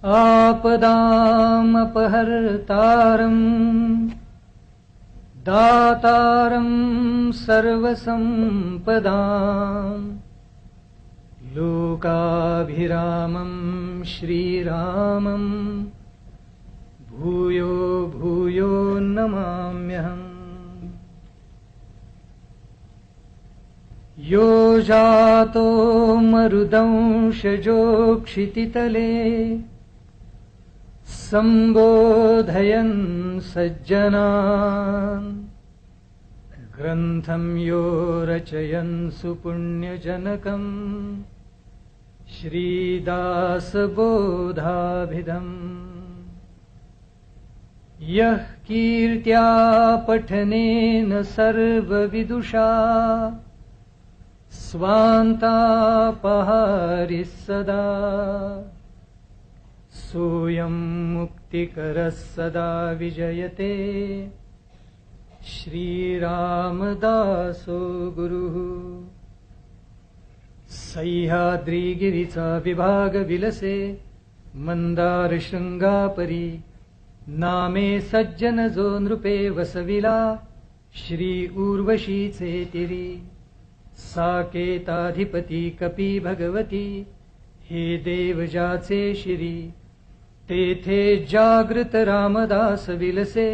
आपदामपहर्तारम् दातारं सर्वसम्पदाम् लोकाभिरामं श्रीरामं भूयो भूयो नमाम्यहम्। यो जातो मरुदंशजो क्षितितले संबोधयन् सज्जनान् ग्रन्थं यो रचयन् सुपुण्यजनकम् श्रीदासबोधाभिधम्। यः कीर्त्या पठनेन सर्वविदुषा स्वान्तापहारिः सदा सोऽयं मुक्तिकरः सदा विजयते श्रीरामदासो गुरुः। सह्याद्रिगिरिचा विभाग विलसे मंदार शृंगापरी नामे सज्जन जो नृपे वसविला श्री उर्वशीचे तिरी। साकेताधिपती कपी भगवती हे देवजाचे शिरी तेथे जागृत रामदास विलसे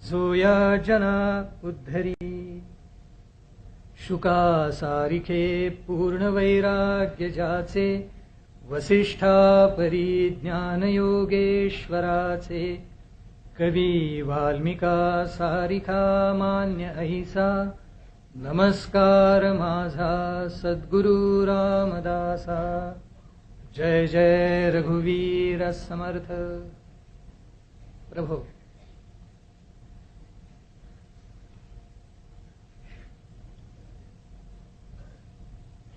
जोया जना उद्धरी। शुका सारिखे पूर्ण वैराग्य जाचे वसिष्ठा परी ज्ञान योगेश्वराचे कवी वाल्मिका सारिखा मान्य अहिसा नमस्कार माझा सद्गुरु रामदासा। जय जय रघुवीर समर्थ प्रभो।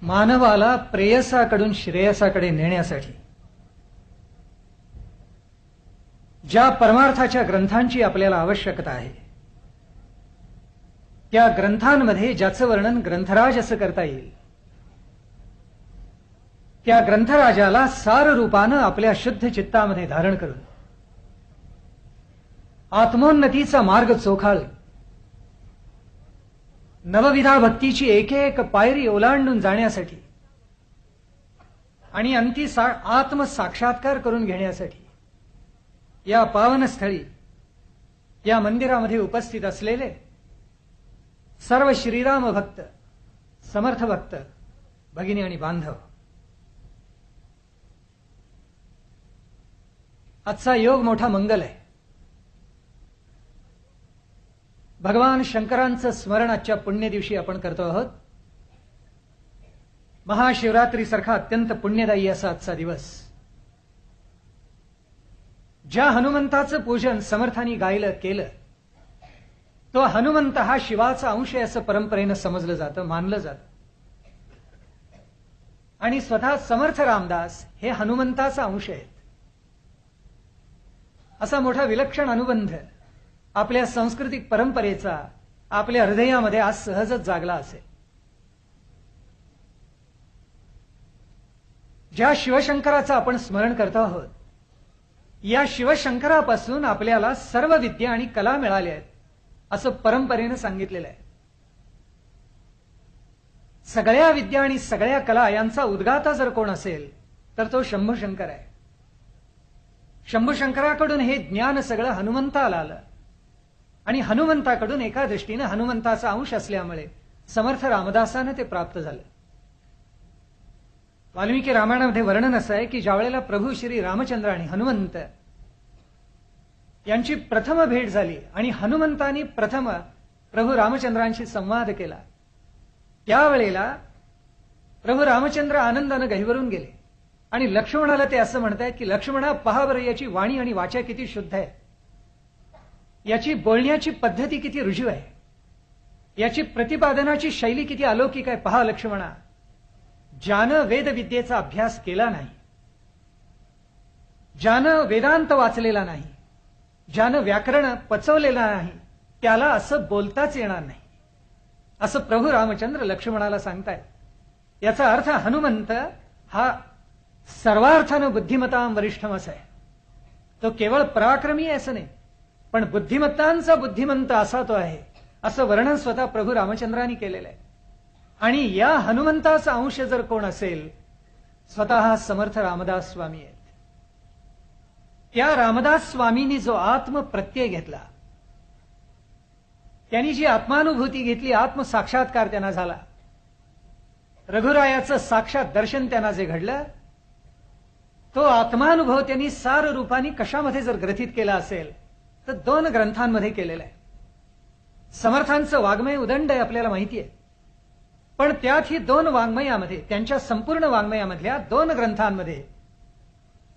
मानवाला प्रेयसाकडून श्रेयसाकडे नेण्यासाठी ज्या परमार्थाच्या ग्रंथांची आपल्याला आवश्यकता आहे त्या ग्रंथांमध्ये ज्याचं वर्णन ग्रंथराज असं करता येईल त्या ग्रंथराजाला सार रूपानं आपल्या शुद्ध चित्तामध्ये धारण करून आत्मोन्नतीचा मार्ग चोखाळ नवविधा भक्तीची एक एक पायरी ओलांडून जाण्यासाठी आणि अंती आत्मसाक्षात्कार करून घेण्यासाठी या पावनस्थळी या मंदिरामध्ये उपस्थित असलेले सर्व श्रीराम भक्त समर्थ भक्त भगिनी आणि बांधव, आजचा योग मोठा मंगल आहे। भगवान शंकरांचं स्मरण आजच्या पुण्य दिवशी आपण करतो आहोत। महाशिवरात्रीसारखा अत्यंत पुण्यदायी असा आजचा दिवस। ज्या हनुमंताचं पूजन समर्थांनी गायलं केलं तो हनुमंत हा शिवाचा अंश आहे असं परंपरेनं समजलं जातं, मानलं जातं। आणि स्वतः समर्थ रामदास हे हनुमंताचा अंश आहेत असा मोठा विलक्षण अनुबंध आपल्या सांस्कृतिक परंपरेचा आपल्या हृदयामध्ये आज सहजच जागला असेल। ज्या शिवशंकराचं आपण स्मरण करतो आहोत या शिवशंकरापासून आपल्याला सर्व विद्या आणि कला मिळाल्या आहेत असं परंपरेनं सांगितलेलं आहे। सगळ्या विद्या आणि सगळ्या कला यांचा उद्गाता जर कोण असेल तर तो शंभूशंकर आहे। शंभूशंकराकडून हे ज्ञान सगळं हनुमंताला आलं आणि हनुमंताकडून एका दृष्टीने हनुमंताचा अंश असल्यामुळे समर्थ रामदासानं ते प्राप्त झालं। वाल्मिकी रामायणामध्ये वर्णन असं आहे की ज्यावेळेला प्रभू श्री रामचंद्र आणि हनुमंत यांची प्रथम भेट झाली आणि हनुमंतांनी प्रथम प्रभू रामचंद्रांशी संवाद केला त्यावेळेला प्रभू रामचंद्र आनंदाने गहिवरून गेले आणि लक्ष्मणाला ते असं म्हणतायत की लक्ष्मणा पहा बरं याची वाणी आणि वाचा किती शुद्ध आहे, याची बोलण्याची पद्धती किती रुजू आहे, याची प्रतिपादनाची शैली किती अलौकिक आहे। पहा लक्ष्मणा, ज्यानं वेदविद्येचा अभ्यास केला नाही, ज्यानं वेदांत वाचलेला नाही, ज्यानं व्याकरण पचवलेलं नाही त्याला असं बोलताच येणार नाही असं प्रभू रामचंद्र लक्ष्मणाला सांगतायत। याचा अर्थ हनुमंत हा सर्वार्थानं बुद्धिमतां वरिष्ठम असं आहे. तो केवळ पराक्रमी आहे असं नाही, पण बुद्धिमत्तांचा बुद्धिमंत असा तो आहे, असं वर्णन स्वतः प्रभू रामचंद्रांनी केलेलं आहे. आणि या हनुमंताचा अंश जर कोण असेल, स्वतः समर्थ रामदास स्वामी आहेत. त्या रामदास स्वामींनी जो आत्मप्रत्यय घेतला, त्यांनी जी आत्मानुभूती घेतली, आत्मसाक्षात्कार त्यांना झाला, रघुरायाचं साक्षात दर्शन त्यांना जे घडलं, तो आत्मानुभव त्यांनी सार रूपाने कशामध्ये जर ग्रथित केला असेल तर 2 ग्रंथांमध्ये केलेला आहे. समर्थांचं वाङ्मय उदंड आहे, आपल्याला माहिती आहे. पण त्यातही 2 वाङ्मयामध्ये, त्यांच्या संपूर्ण वाङ्मयामधल्या 2 ग्रंथांमध्ये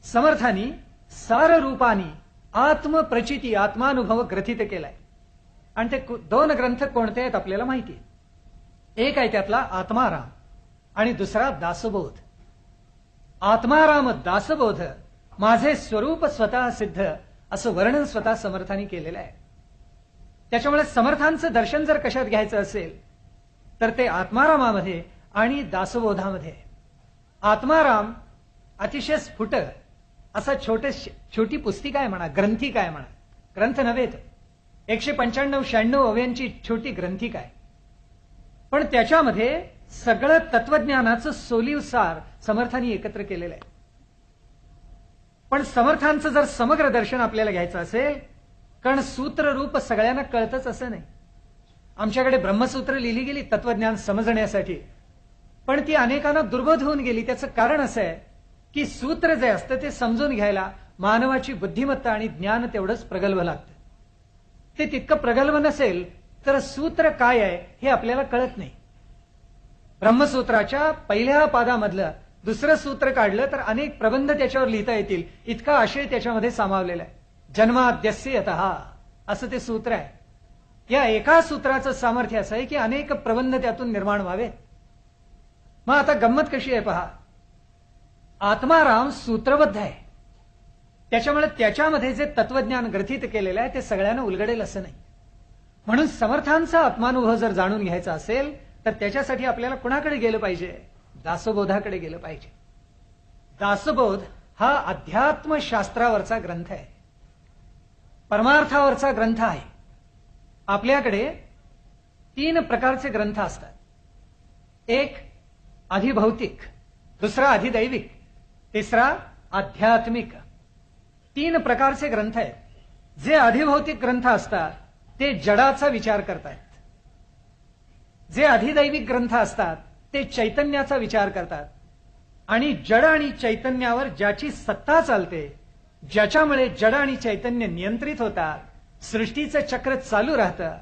समर्थांनी सार रूपाने आत्मप्रचिती, आत्मानुभव ग्रथित केलाय. आणि ते 2 ग्रंथ कोणते आहेत आपल्याला माहिती आहे. एक आहे त्यातला आत्माराम आणि दुसरा दासबोध. आत्माराम दासबोध माझे स्वरूप स्वतः सिद्ध, असं वर्णन स्वतः समर्थांनी केलेलं आहे. त्याच्यामुळे समर्थांचं दर्शन जर कशात घ्यायचं असेल तर ते आत्मारामामध्ये आणि दासबोधामध्ये. आत्माराम अतिशय स्फुट असा छोटी पुस्तिका आहे म्हणा, ग्रंथिका आहे म्हणा, ग्रंथ नव्हे, 195-96 अवयांची छोटी ग्रंथिका आहे. पण त्याच्यामध्ये सगळं तत्वज्ञानाचं सोलीव सार समर्थांनी एकत्र केलेलं आहे. पण समर्थांचं जर समग्र दर्शन आपल्याला घ्यायचं असेल, कारण सूत्ररूप सगळ्यांना कळतच असं नाही. आमच्याकडे ब्रह्मसूत्र लिहिली गेली तत्वज्ञान समजण्यासाठी, पण ती अनेकांना दुर्बोध होऊन गेली. त्याचं कारण असं आहे की सूत्र जे असतं ते समजून घ्यायला मानवाची बुद्धिमत्ता आणि ज्ञान तेवढंच प्रगल्भ लागतं. ते तितकं प्रगल्भ नसेल तर सूत्र काय आहे हे आपल्याला कळत नाही. ब्रह्मसूत्राच्या पहिल्या पादामधलं दुसरं सूत्र काढलं तर अनेक प्रबंध त्याच्यावर लिहिता येतील, इतका आशय त्याच्यामध्ये सामावलेला आहे. जन्माद्यस्य यतः असं ते सूत्र आहे. या एका सूत्राचं सामर्थ्य असं आहे की अनेक प्रबंध त्यातून निर्माण व्हावेत. मग आता गंमत कशी आहे पहा. आत्माराम सूत्रबद्ध आहे, त्याच्यामुळे त्याच्यामध्ये जे तत्वज्ञान ग्रथित केलेलं आहे ते सगळ्यांना उलगडेल असं नाही. म्हणून समर्थांचा आत्मानुभव जर जाणून घ्यायचा असेल तर त्याच्यासाठी आपल्याला कुणाकडे गेलं पाहिजे? दासबोधाकडे गेलं पाहिजे. दासबोध हा अध्यात्मशास्त्रावरचा ग्रंथ आहे, परमार्थावरचा ग्रंथ आहे. आपल्याकडे 3 प्रकारचे ग्रंथ असतात. एक अधिभौतिक, दुसरा अधिदैविक, तिसरा आध्यात्मिक. 3 प्रकारचे ग्रंथ आहेत. जे अधिभौतिक ग्रंथ असतात ते जडाचा विचार करतात, जे अधिदैविक ग्रंथ असतात ते चैतन्याचा विचार करतात. आणि जड आणि चैतन्यावर ज्याची सत्ता चालते, ज्याच्यामुळे जड आणि चैतन्य नियंत्रित होतात, सृष्टीचं चक्र चालू राहतं,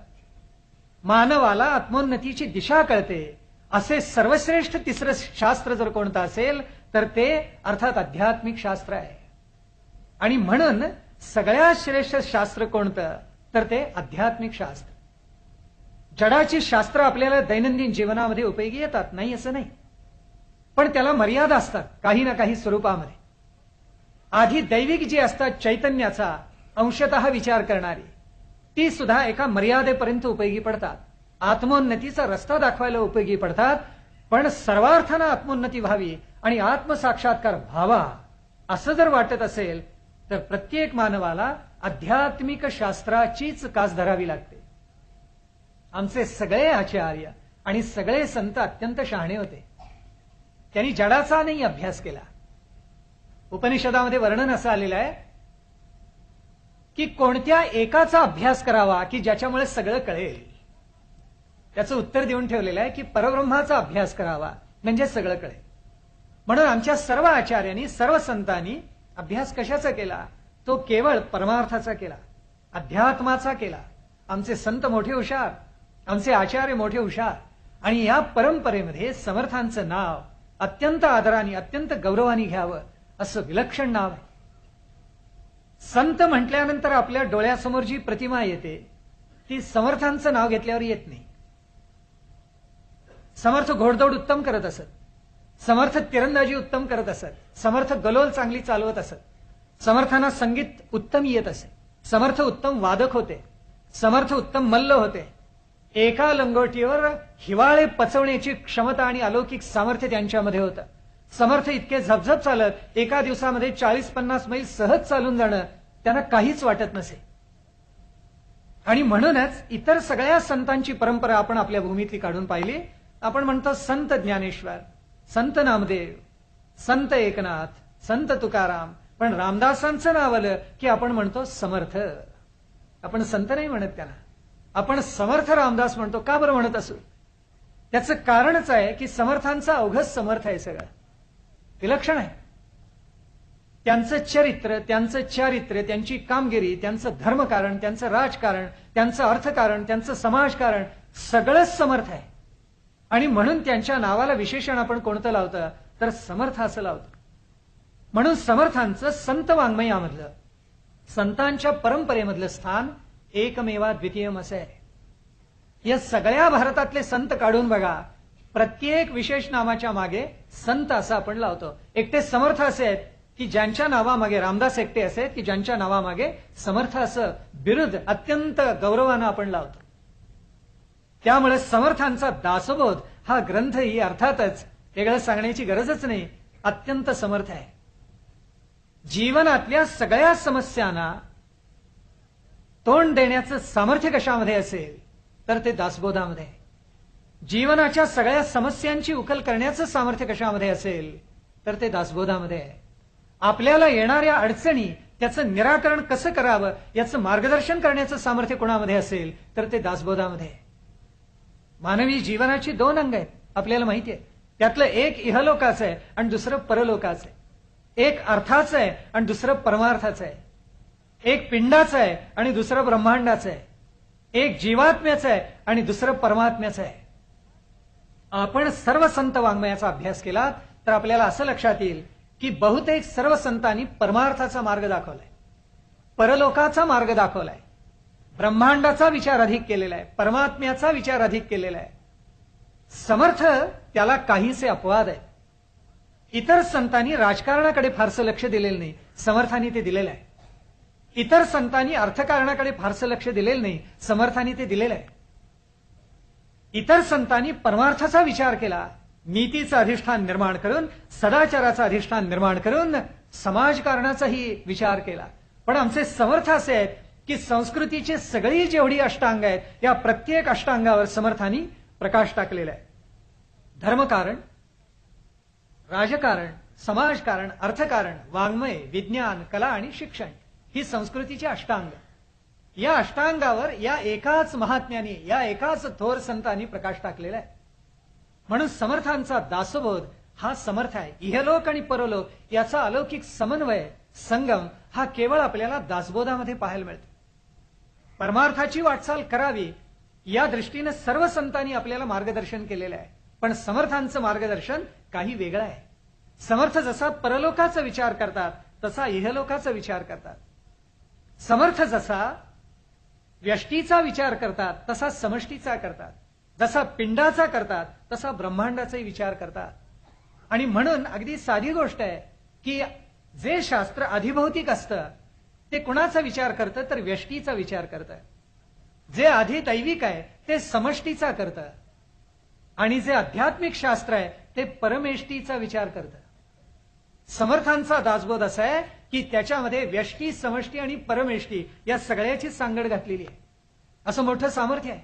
मानवाला आत्मोन्नतीची दिशा कळते, असे सर्वश्रेष्ठ 3रं शास्त्र जर कोणतं असेल तर ते अर्थात आध्यात्मिक शास्त्र आहे. आणि म्हणून सगळ्यात श्रेष्ठ शास्त्र कोणतं तर ते आध्यात्मिक शास्त्र. जडाची शास्त्र आपल्याला दैनंदिन जीवनामध्ये उपयोगी येतात, नाही असं नाही, पण त्याला मर्यादा असतात काही ना काही स्वरूपामध्ये. आधी दैविक जी असतात चैतन्याचा अंशतः विचार करणारी, ती सुद्धा एका मर्यादेपर्यंत उपयोगी पडतात, आत्मोन्नतीचा रस्ता दाखवायला उपयोगी पडतात. पण सर्वार्थानं आत्मोन्नती व्हावी आणि आत्मसाक्षात्कार व्हावा असं जर वाटत असेल तर प्रत्येक मानवाला आध्यात्मिक शास्त्राचीच कास धरावी लागते. आमचे सगळे आचार्य आणि सगळे संत अत्यंत शहाणे होते. त्यांनी जडाचा नाही अभ्यास केला. उपनिषदामध्ये वर्णन असं आलेलं आहे की कोणत्या एकाचा अभ्यास करावा की ज्याच्यामुळे सगळं कळेल. त्याचं उत्तर देऊन ठेवलेलं आहे की परब्रह्माचा अभ्यास करावा म्हणजे सगळं कळेल. म्हणून आमच्या सर्व आचार्यांनी, सर्व संतांनी अभ्यास कशाचा केला? तो केवळ परमार्थाचा केला, अध्यात्माचा केला. आमचे संत मोठे हुशार, आमचे आचार्य मोठे हुशार. आणि या परंपरेमध्ये समर्थांचं नाव अत्यंत आदराने, अत्यंत गौरवाने घ्यावं असं विलक्षण नाव आहे. संत म्हटल्यानंतर आपल्या डोळ्यासमोर जी प्रतिमा येते ती समर्थांचं नाव घेतल्यावर येत नाही. समर्थ घोडदौड उत्तम करत असत, समर्थ तिरंदाजी उत्तम करत असत, समर्थ गलोल चांगली चालवत असत, समर्थांना संगीत उत्तम येत असे, समर्थ उत्तम वादक होते, समर्थ उत्तम मल्ल होते. एका लंगोटीवर हिवाळे पचवण्याची क्षमता आणि अलौकिक सामर्थ्य त्यांच्यामध्ये होतं. समर्थ इतके झपझप चालत एका दिवसामध्ये 40-50 मैल सहज चालून जाणं त्यांना काहीच वाटत नसे. आणि म्हणूनच इतर सगळ्या संतांची परंपरा आपण आपल्या भूमीतली काढून पाहिली. आपण म्हणतो संत ज्ञानेश्वर, संत नामदेव, संत एकनाथ, संत तुकाराम, पण रामदासांचं नाव आलं की आपण म्हणतो समर्थ. आपण संत नाही म्हणत त्याला, आपण समर्थ रामदास म्हणतो. का बरं म्हणत असू? त्याचं कारणच आहे की समर्थांचं अवघच समर्थ आहे, सगळं विलक्षण आहे. त्यांचं चरित्र, त्यांचं चारित्र्य, त्यांची कामगिरी, त्यांचं धर्मकारण, त्यांचं राजकारण, त्यांचं अर्थकारण, त्यांचं समाजकारण सगळंच समर्थ आहे. आणि म्हणून त्यांच्या नावाला विशेषण आपण कोणतं लावतं तर समर्थ असं लावतो. म्हणून समर्थांचं संत वाङ्मयामधलं, संतांच्या परंपरेमधलं स्थान एकमेवा द्वितीयम असं आहे. या सगळ्या भारतातले संत काढून बघा, प्रत्येक विशेष नामाच्या मागे संत असं आपण लावतो. एकटे समर्थ असे आहेत की ज्यांच्या नावामागे रामदास एकटे असे आहेत की ज्यांच्या नावामागे समर्थ असं बिरुद अत्यंत गौरवानं आपण लावतो. त्यामुळे समर्थांचा दासबोध हा ग्रंथही अर्थातच वेगळं सांगण्याची गरजच नाही, अत्यंत समर्थ आहे. जीवनातल्या सगळ्या समस्यांना तोंड देण्याचं सामर्थ्य कशामध्ये असेल तर ते दासबोधामध्ये. जीवनाच्या सगळ्या समस्यांची उकल करण्याचं सामर्थ्य कशामध्ये असेल तर ते दासबोधामध्ये आहे. आपल्याला येणाऱ्या अडचणी त्याचं निराकरण कसं करावं याचं मार्गदर्शन करण्याचं सामर्थ्य कोणामध्ये असेल तर ते दासबोधामध्ये आहे. मानवी जीवनाची 2 अंग आहेत, आपल्याला माहिती आहे. त्यातलं एक इहलोकाचं आहे आणि दुसरं परलोकाचं आहे. एक अर्थाचं आहे आणि दुसरं परमार्थाचं आहे. एक पिंडाचं आहे आणि दुसरं ब्रह्मांडाचं आहे. एक जीवात्म्याचं आहे आणि दुसरं परमात्म्याचं आहे. आपण सर्व संत वाङ्मयाचा अभ्यास केला तर आपल्याला असं लक्षात येईल की बहुतेक सर्व संतांनी परमार्थाचा मार्ग दाखवलाय, परलोकाचा मार्ग दाखवलाय, ब्रह्मांडाचा विचार अधिक केलेला आहे, परमात्म्याचा विचार अधिक केलेला आहे. समर्थ त्याला काहीसे अपवाद आहे. इतर संतांनी राजकारणाकडे फारसं लक्ष दिलेलं नाही, समर्थांनी ते दिलेलं आहे. इतर संतांनी अर्थकारणाकडे फारसं लक्ष दिलेलं नाही, समर्थांनी ते दिलेलं आहे. इतर संतांनी परमार्थाचा विचार केला, नीतीचं अधिष्ठान निर्माण करून, सदाचाराचं अधिष्ठान निर्माण करून समाजकारणाचाही विचार केला. पण आमचे समर्थ असे आहेत की संस्कृतीची सगळी जेवढी अष्टांग आहेत या प्रत्येक अष्टांगावर समर्थांनी प्रकाश टाकलेला आहे. धर्मकारण, राजकारण, समाजकारण, अर्थकारण, वाङ्मय, विज्ञान, कला आणि शिक्षण ही संस्कृतीची अष्टांग. या अष्टांगावर या एकाच महात्म्याने, या एकाच थोर संतांनी प्रकाश टाकलेला आहे. म्हणून समर्थांचा दासबोध हा समर्थ आहे. इहलोक आणि परलोक याचा अलौकिक समन्वय, संगम हा केवळ आपल्याला दासबोधामध्ये पाहायला मिळतो. परमार्थाची वाटचाल करावी या दृष्टीने सर्व संतांनी आपल्याला मार्गदर्शन केलेलं आहे. पण समर्थांचं मार्गदर्शन काही वेगळं आहे. समर्थ जसा परलोकाचा विचार करतात तसा इहलोकाचा विचार करतात. समर्थ जसा व्यष्टीचा विचार करतात तसा समष्टीचा करतात. जसा पिंडाचा करतात तसा ब्रह्मांडाचाही विचार करतात. आणि म्हणून अगदी साधी गोष्ट आहे की जे शास्त्र अधिभौतिक असतं ते कुणाचा विचार करतं तर व्यष्टीचा विचार करतं. जे अधिदैविक आहे ते समष्टीचा करतं आणि जे आध्यात्मिक शास्त्र आहे ते परमेष्टीचा विचार करतं. समर्थांचा दासबोध असा आहे की त्याच्यामध्ये व्यष्टी, समष्टी आणि परमेष्टी या सगळ्याची सांगड घातलेली आहे. असं मोठं सामर्थ्य आहे.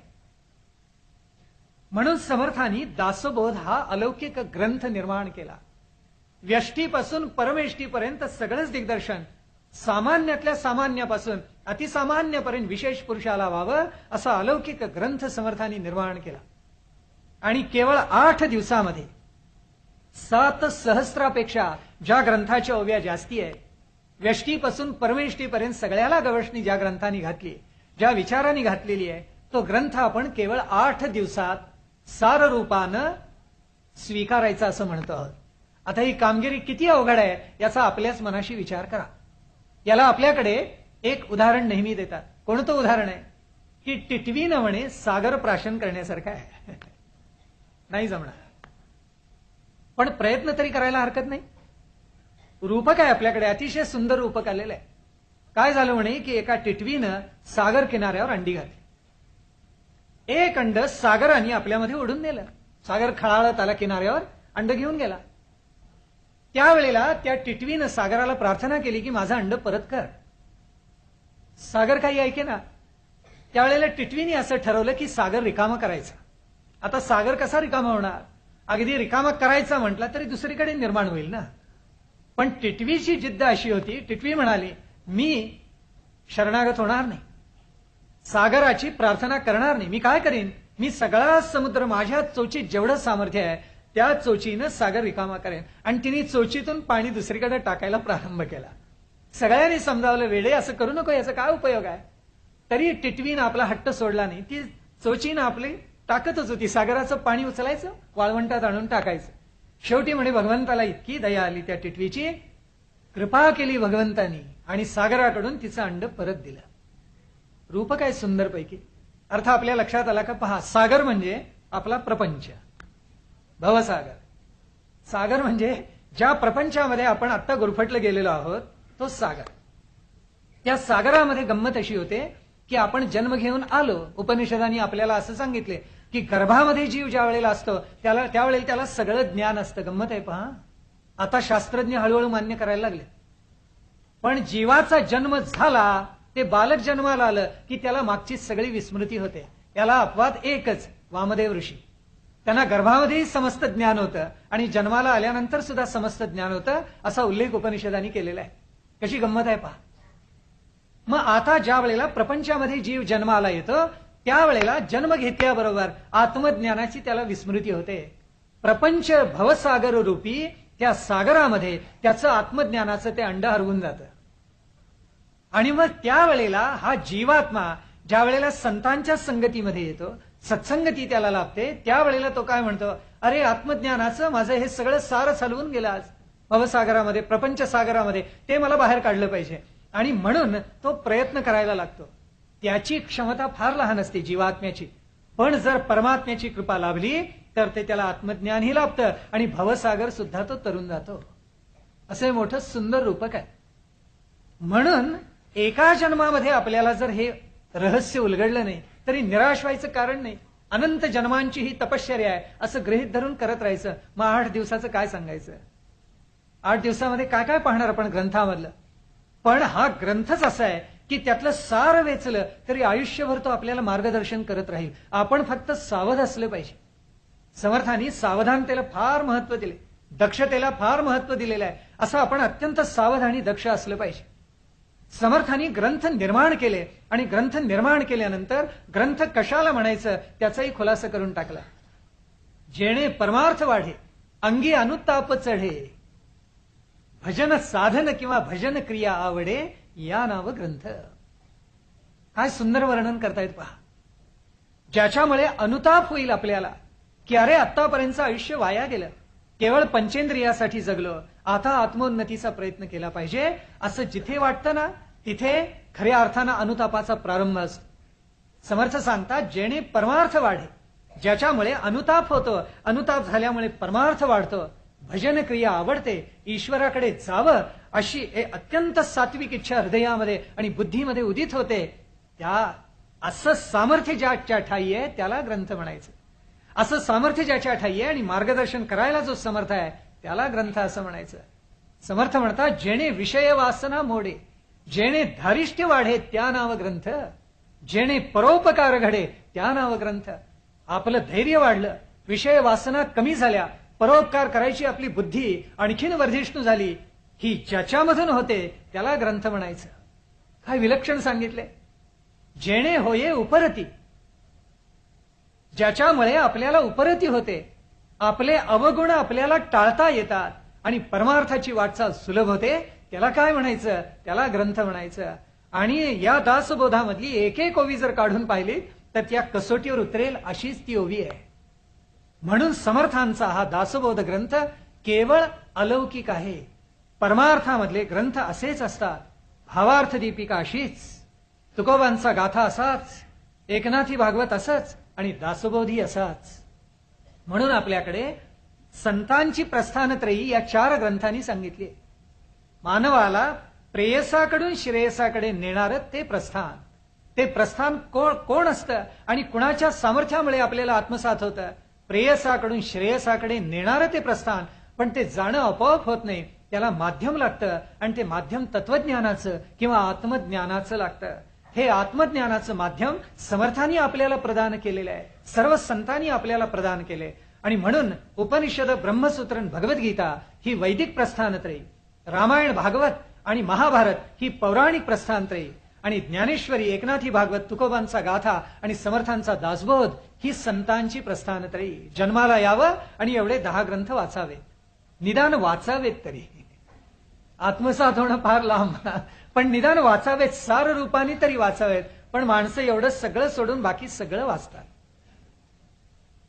म्हणून समर्थांनी दासबोध हा अलौकिक ग्रंथ निर्माण केला. व्यष्टीपासून परमेष्टीपर्यंत सगळंच दिग्दर्शन सामान्यातल्या सामान्यापासून अतिसामान्यपर्यंत विशेष पुरुषाला व्हावं असा अलौकिक ग्रंथ समर्थांनी निर्माण केला. आणि केवळ 8 दिवसामध्ये 7 सहस्रापेक्षा ज्या ग्रंथाच्या ओव्या जास्ती आहे, व्यष्टीपासून परमेष्टीपर्यंत सगळ्याला गवसणी ज्या ग्रंथांनी घातली, ज्या विचारांनी घातलेली आहे, तो ग्रंथ आपण केवळ 8 दिवसात सार रूपानं स्वीकारायचा असं म्हणतो आहोत. आता ही कामगिरी किती अवघड आहे याचा आपल्याच मनाशी विचार करा. याला आपल्याकडे एक उदाहरण नेहमी देतात. कोणतं उदाहरण आहे की टिटवीनं म्हणे सागर प्राशन करण्यासारखं आहे. नाही जमणार, पण प्रयत्न तरी करायला हरकत नाही. रूपक आहे आपल्याकडे, अतिशय सुंदर रूपक आलेलं आहे. काय झालं म्हणे की एका टिटवीनं सागर किनाऱ्यावर अंडी घातली. एक अंड सागराने आपल्यामध्ये उडून नेलं. सागर खळाळत आला किनाऱ्यावर, अंड घेऊन गेला. त्यावेळेला त्या टिटवीनं सागराला प्रार्थना केली की माझं अंड परत कर. सागर काही ऐके ना. त्यावेळेला टिटवीने असं ठरवलं की सागर रिकामा करायचा. आता सागर कसा रिकामा होणार? अगदी रिकामा करायचा म्हटला तरी दुसरीकडे निर्माण होईल ना. पण टिटवीची जिद्द अशी होती, टिटवी म्हणाली मी शरणागत होणार नाही, सागराची प्रार्थना करणार नाही. मी काय करीन, मी सगळा समुद्र माझ्या चोचीत जेवढं सामर्थ्य आहे त्या चोचीनं सागर रिकामा करेन. आणि तिने चोचीतून पाणी दुसरीकडे टाकायला प्रारंभ केला. सगळ्यांनी समजावलं वेडे असं करू नको, याचा काय उपयोग आहे. तरी टिटवीनं आपला हट्ट सोडला नाही. ती चोचीनं आपली टाकतच होती. सागराचं पाणी उचलायचं, वाळवंटात आणून टाकायचं. शेवटी म्हणे भगवंताला इतकी दया आली त्या टिटवीची, कृपा केली भगवंतानी आणि सागराकडून तिचं अंड परत दिलं. रूप काय सुंदर पैकी. अर्थ आपल्या लक्षात आला का? पहा, सागर म्हणजे आपला प्रपंच, भवसागर. सागर म्हणजे ज्या प्रपंचामध्ये आपण आत्ता गुरफटलं गेलेलो आहोत तो सागर. त्या सागरामध्ये गंमत अशी होते की आपण जन्म घेऊन आलो. उपनिषदांनी आपल्याला असं सांगितले की गर्भामध्ये जीव ज्या वेळेला असतो त्यावेळेला त्याला सगळं ज्ञान असतं. गंमत आहे पहा. आता शास्त्रज्ञ हळूहळू मान्य करायला लागले. पण जीवाचा जन्म झाला, ते बालक जन्माला आलं की त्याला मागची सगळी विस्मृती होते. याला अपवाद एकच, वामदेव ऋषी. त्यांना गर्भामध्येही समस्त ज्ञान होतं आणि जन्माला आल्यानंतर सुद्धा समस्त ज्ञान होतं, असा उल्लेख उपनिषदांनी केलेला आहे. कशी गंमत आहे पहा. मग आता ज्या वेळेला प्रपंचामध्ये जीव जन्माला येतो त्यावेळेला जन्म घेतल्याबरोबर आत्मज्ञानाची त्याला विस्मृती होते. प्रपंच भवसागर रूपी त्या सागरामध्ये त्याचं आत्मज्ञानाचं ते अंड हरवून जातं. आणि मग त्यावेळेला हा जीवात्मा ज्या वेळेला संतांच्या संगतीमध्ये येतो, सत्संगती त्याला लाभते, त्यावेळेला तो काय म्हणतो, अरे आत्मज्ञानाचं माझं हे सगळं सारच हलवून गेलं आज भवसागरामध्ये, प्रपंच सागरामध्ये, ते मला बाहेर काढलं पाहिजे. आणि म्हणून तो प्रयत्न करायला लागतो. त्याची क्षमता फार लहान असते जीवात्म्याची. पण जर परमात्म्याची कृपा लाभली तर ते त्याला आत्मज्ञानही लाभतं आणि भवसागर सुद्धा तो तरून जातो. असे मोठं सुंदर रूपक आहे. म्हणून एका जन्मामध्ये आपल्याला जर हे रहस्य उलगडलं नाही तरी निराश व्हायचं कारण नाही. अनंत जन्मांची ही तपश्चर्या आहे असं गृहीत धरून करत राहायचं. मग 8 दिवसाचं काय सांगायचं? 8 दिवसामध्ये काय काय पाहणार आपण ग्रंथामधलं? पण हा ग्रंथच असा आहे की त्यातलं सार वेचलं तरी आयुष्यभर तो आपल्याला मार्गदर्शन करत राहील. आपण फक्त सावध असलं पाहिजे. समर्थांनी सावधानतेला फार महत्व दिले, दक्षतेला फार महत्व दिलेलं आहे. असं आपण अत्यंत सावध आणि दक्ष असलं पाहिजे. समर्थांनी ग्रंथ निर्माण केले आणि ग्रंथ निर्माण केल्यानंतर ग्रंथ कशाला म्हणायचं त्याचाही खुलासा करून टाकला. जेणे परमार्थ वाढे, अंगी अनुताप चढे, भजन साधन किंवा भजन क्रिया आवडे, या नाव ग्रंथ. काय सुंदर वर्णन करतायत पहा. ज्याच्यामुळे अनुताप होईल आपल्याला की अरे आतापर्यंतचं आयुष्य वाया गेलं, केवळ पंचेंद्रियासाठी जगलो, आता आत्मोन्नतीचा प्रयत्न केला पाहिजे, असं जिथे वाटतं ना तिथे खऱ्या अर्थानं अनुतापाचा प्रारंभ असतो. समर्थ सांगतात जेणे परमार्थ वाढे, ज्याच्यामुळे अनुताप होतो, अनुताप झाल्यामुळे परमार्थ वाढतो, भजन क्रिया आवडते, ईश्वराकडे जावं अशी अत्यंत सात्विक इच्छा हृदयामध्ये आणि बुद्धीमध्ये उदित होते, त्या असं सामर्थ्य ज्याच्या ठाई आहे त्याला ग्रंथ म्हणायचं. असं सामर्थ्य ज्याच्या ठाई आहे आणि मार्गदर्शन करायला जो समर्थ आहे त्याला ग्रंथ असं म्हणायचं. समर्थ म्हणतात जेणे विषय वासना मोडे, जेणे धारिष्ट्य वाढे त्या नाव ग्रंथ, जेणे परोपकार घडे त्या नाव ग्रंथ. आपलं धैर्य वाढलं, विषय वासना कमी झाल्या, परोपकार करायची आपली बुद्धी आणखीन वर्धिष्णू झाली, ही ज्याच्यामधून होते त्याला ग्रंथ म्हणायचं. काय विलक्षण सांगितले. जेणे होये उपरती, ज्याच्यामुळे आपल्याला उपरती होते, आपले अवगुण आपल्याला टाळता येतात आणि परमार्थाची वाटचाल सुलभ होते, त्याला काय म्हणायचं? त्याला ग्रंथ म्हणायचं. आणि या दासबोधामधली एक एक ओवी जर काढून पाहिली तर त्या कसोटीवर उतरेल अशीच ती ओवी आहे. म्हणून समर्थांचा हा दासबोध ग्रंथ केवळ अलौकिक आहे. परमार्थामधले ग्रंथ असेच असतात. भावार्थ दीपिका अशीच, तुकोबांचा गाथा असाच, एकनाथी भागवत असंच आणि दासबोधी असाच. म्हणून आपल्याकडे संतांची प्रस्थानत्रयी या 4 ग्रंथांनी सांगितली. मानवाला प्रेयसाकडून श्रेयसाकडे नेणारं ते प्रस्थान. ते प्रस्थान कोण असतं आणि कुणाच्या सामर्थ्यामुळे आपल्याला आत्मसात होतं? प्रेयसाकडून श्रेयसाकडे नेणारं ते प्रस्थान. पण ते जाणं आपोआप होत नाही, त्याला माध्यम लागतं आणि ते माध्यम तत्वज्ञानाचं किंवा आत्मज्ञानाचं लागतं. हे आत्मज्ञानाचं माध्यम समर्थांनी आपल्याला प्रदान केलेलं आहे, सर्व संतांनी आपल्याला प्रदान केले. आणि म्हणून उपनिषद, ब्रह्मसूत्र, भगवद्गीता ही वैदिक प्रस्थानत्रयी, रामायण, भागवत आणि महाभारत ही पौराणिक प्रस्थानत्रयी, आणि ज्ञानेश्वरी, एकनाथी भागवत, तुकोबांचा गाथा आणि समर्थांचा दासबोध ही संतांची प्रस्थानत्रयी. जन्माला यावं आणि एवढे 10 ग्रंथ वाचावे, निदान वाचावेत तरी. आत्मसात होणं फार लांब, पण निदान वाचावेत, सार रूपाने तरी वाचावेत. पण माणसं एवढं सगळं सोडून बाकी सगळं वाचतात.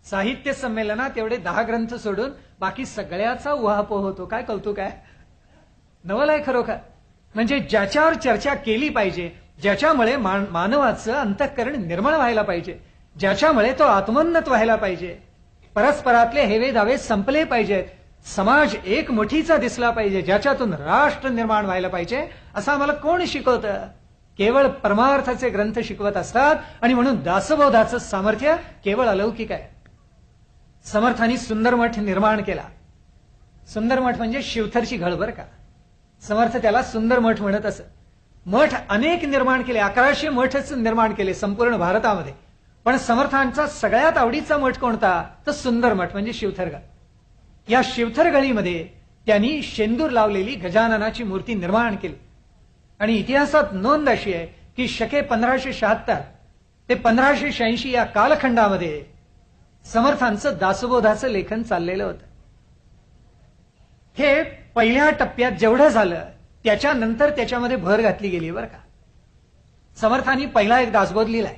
साहित्य संमेलनात एवढे 10 ग्रंथ सोडून बाकी सगळ्याचा उहापोह होतो. काय कौतुक आहे, नवल आहे खरोखर. म्हणजे ज्याच्यावर चर्चा केली पाहिजे, ज्याच्यामुळे मानवाचं अंतःकरण निर्मळ व्हायला पाहिजे, ज्याच्यामुळे तो आत्मोन्नत व्हायला पाहिजे, परस्परातले हेवे दावे संपले पाहिजेत, समाज एक मुठीचा दिसला पाहिजे, ज्याच्यातून राष्ट्र निर्माण व्हायला पाहिजे, असं आम्हाला कोण शिकवतं? केवळ परमार्थाचे ग्रंथ शिकवत असतात. आणि म्हणून दासबोधाचं सामर्थ्य केवळ अलौकिक आहे. समर्थांनी सुंदर मठ निर्माण केला. सुंदर मठ म्हणजे शिवथरची घळबर का, समर्थ त्याला सुंदर मठ म्हणत असत. मठ अनेक निर्माण केले, 1100 मठच निर्माण केले संपूर्ण भारतामध्ये. पण समर्थांचा सगळ्यात आवडीचा मठ कोणता? तर सुंदर मठ म्हणजे शिवथरगळ. या शिवथरगळीमध्ये त्यांनी शेंदूर लावलेली गजाननाची मूर्ती निर्माण केली. आणि इतिहासात नोंद अशी आहे की शके 1576 ते 1586 या कालखंडामध्ये समर्थांचं दासबोधाचं लेखन चाललेलं होतं. हे पहिल्या टप्प्यात जेवढं झालं त्याच्यानंतर त्याच्यामध्ये भर घातली गेली बरं का. समर्थांनी पहिला एक दासबोध लिहिलाय,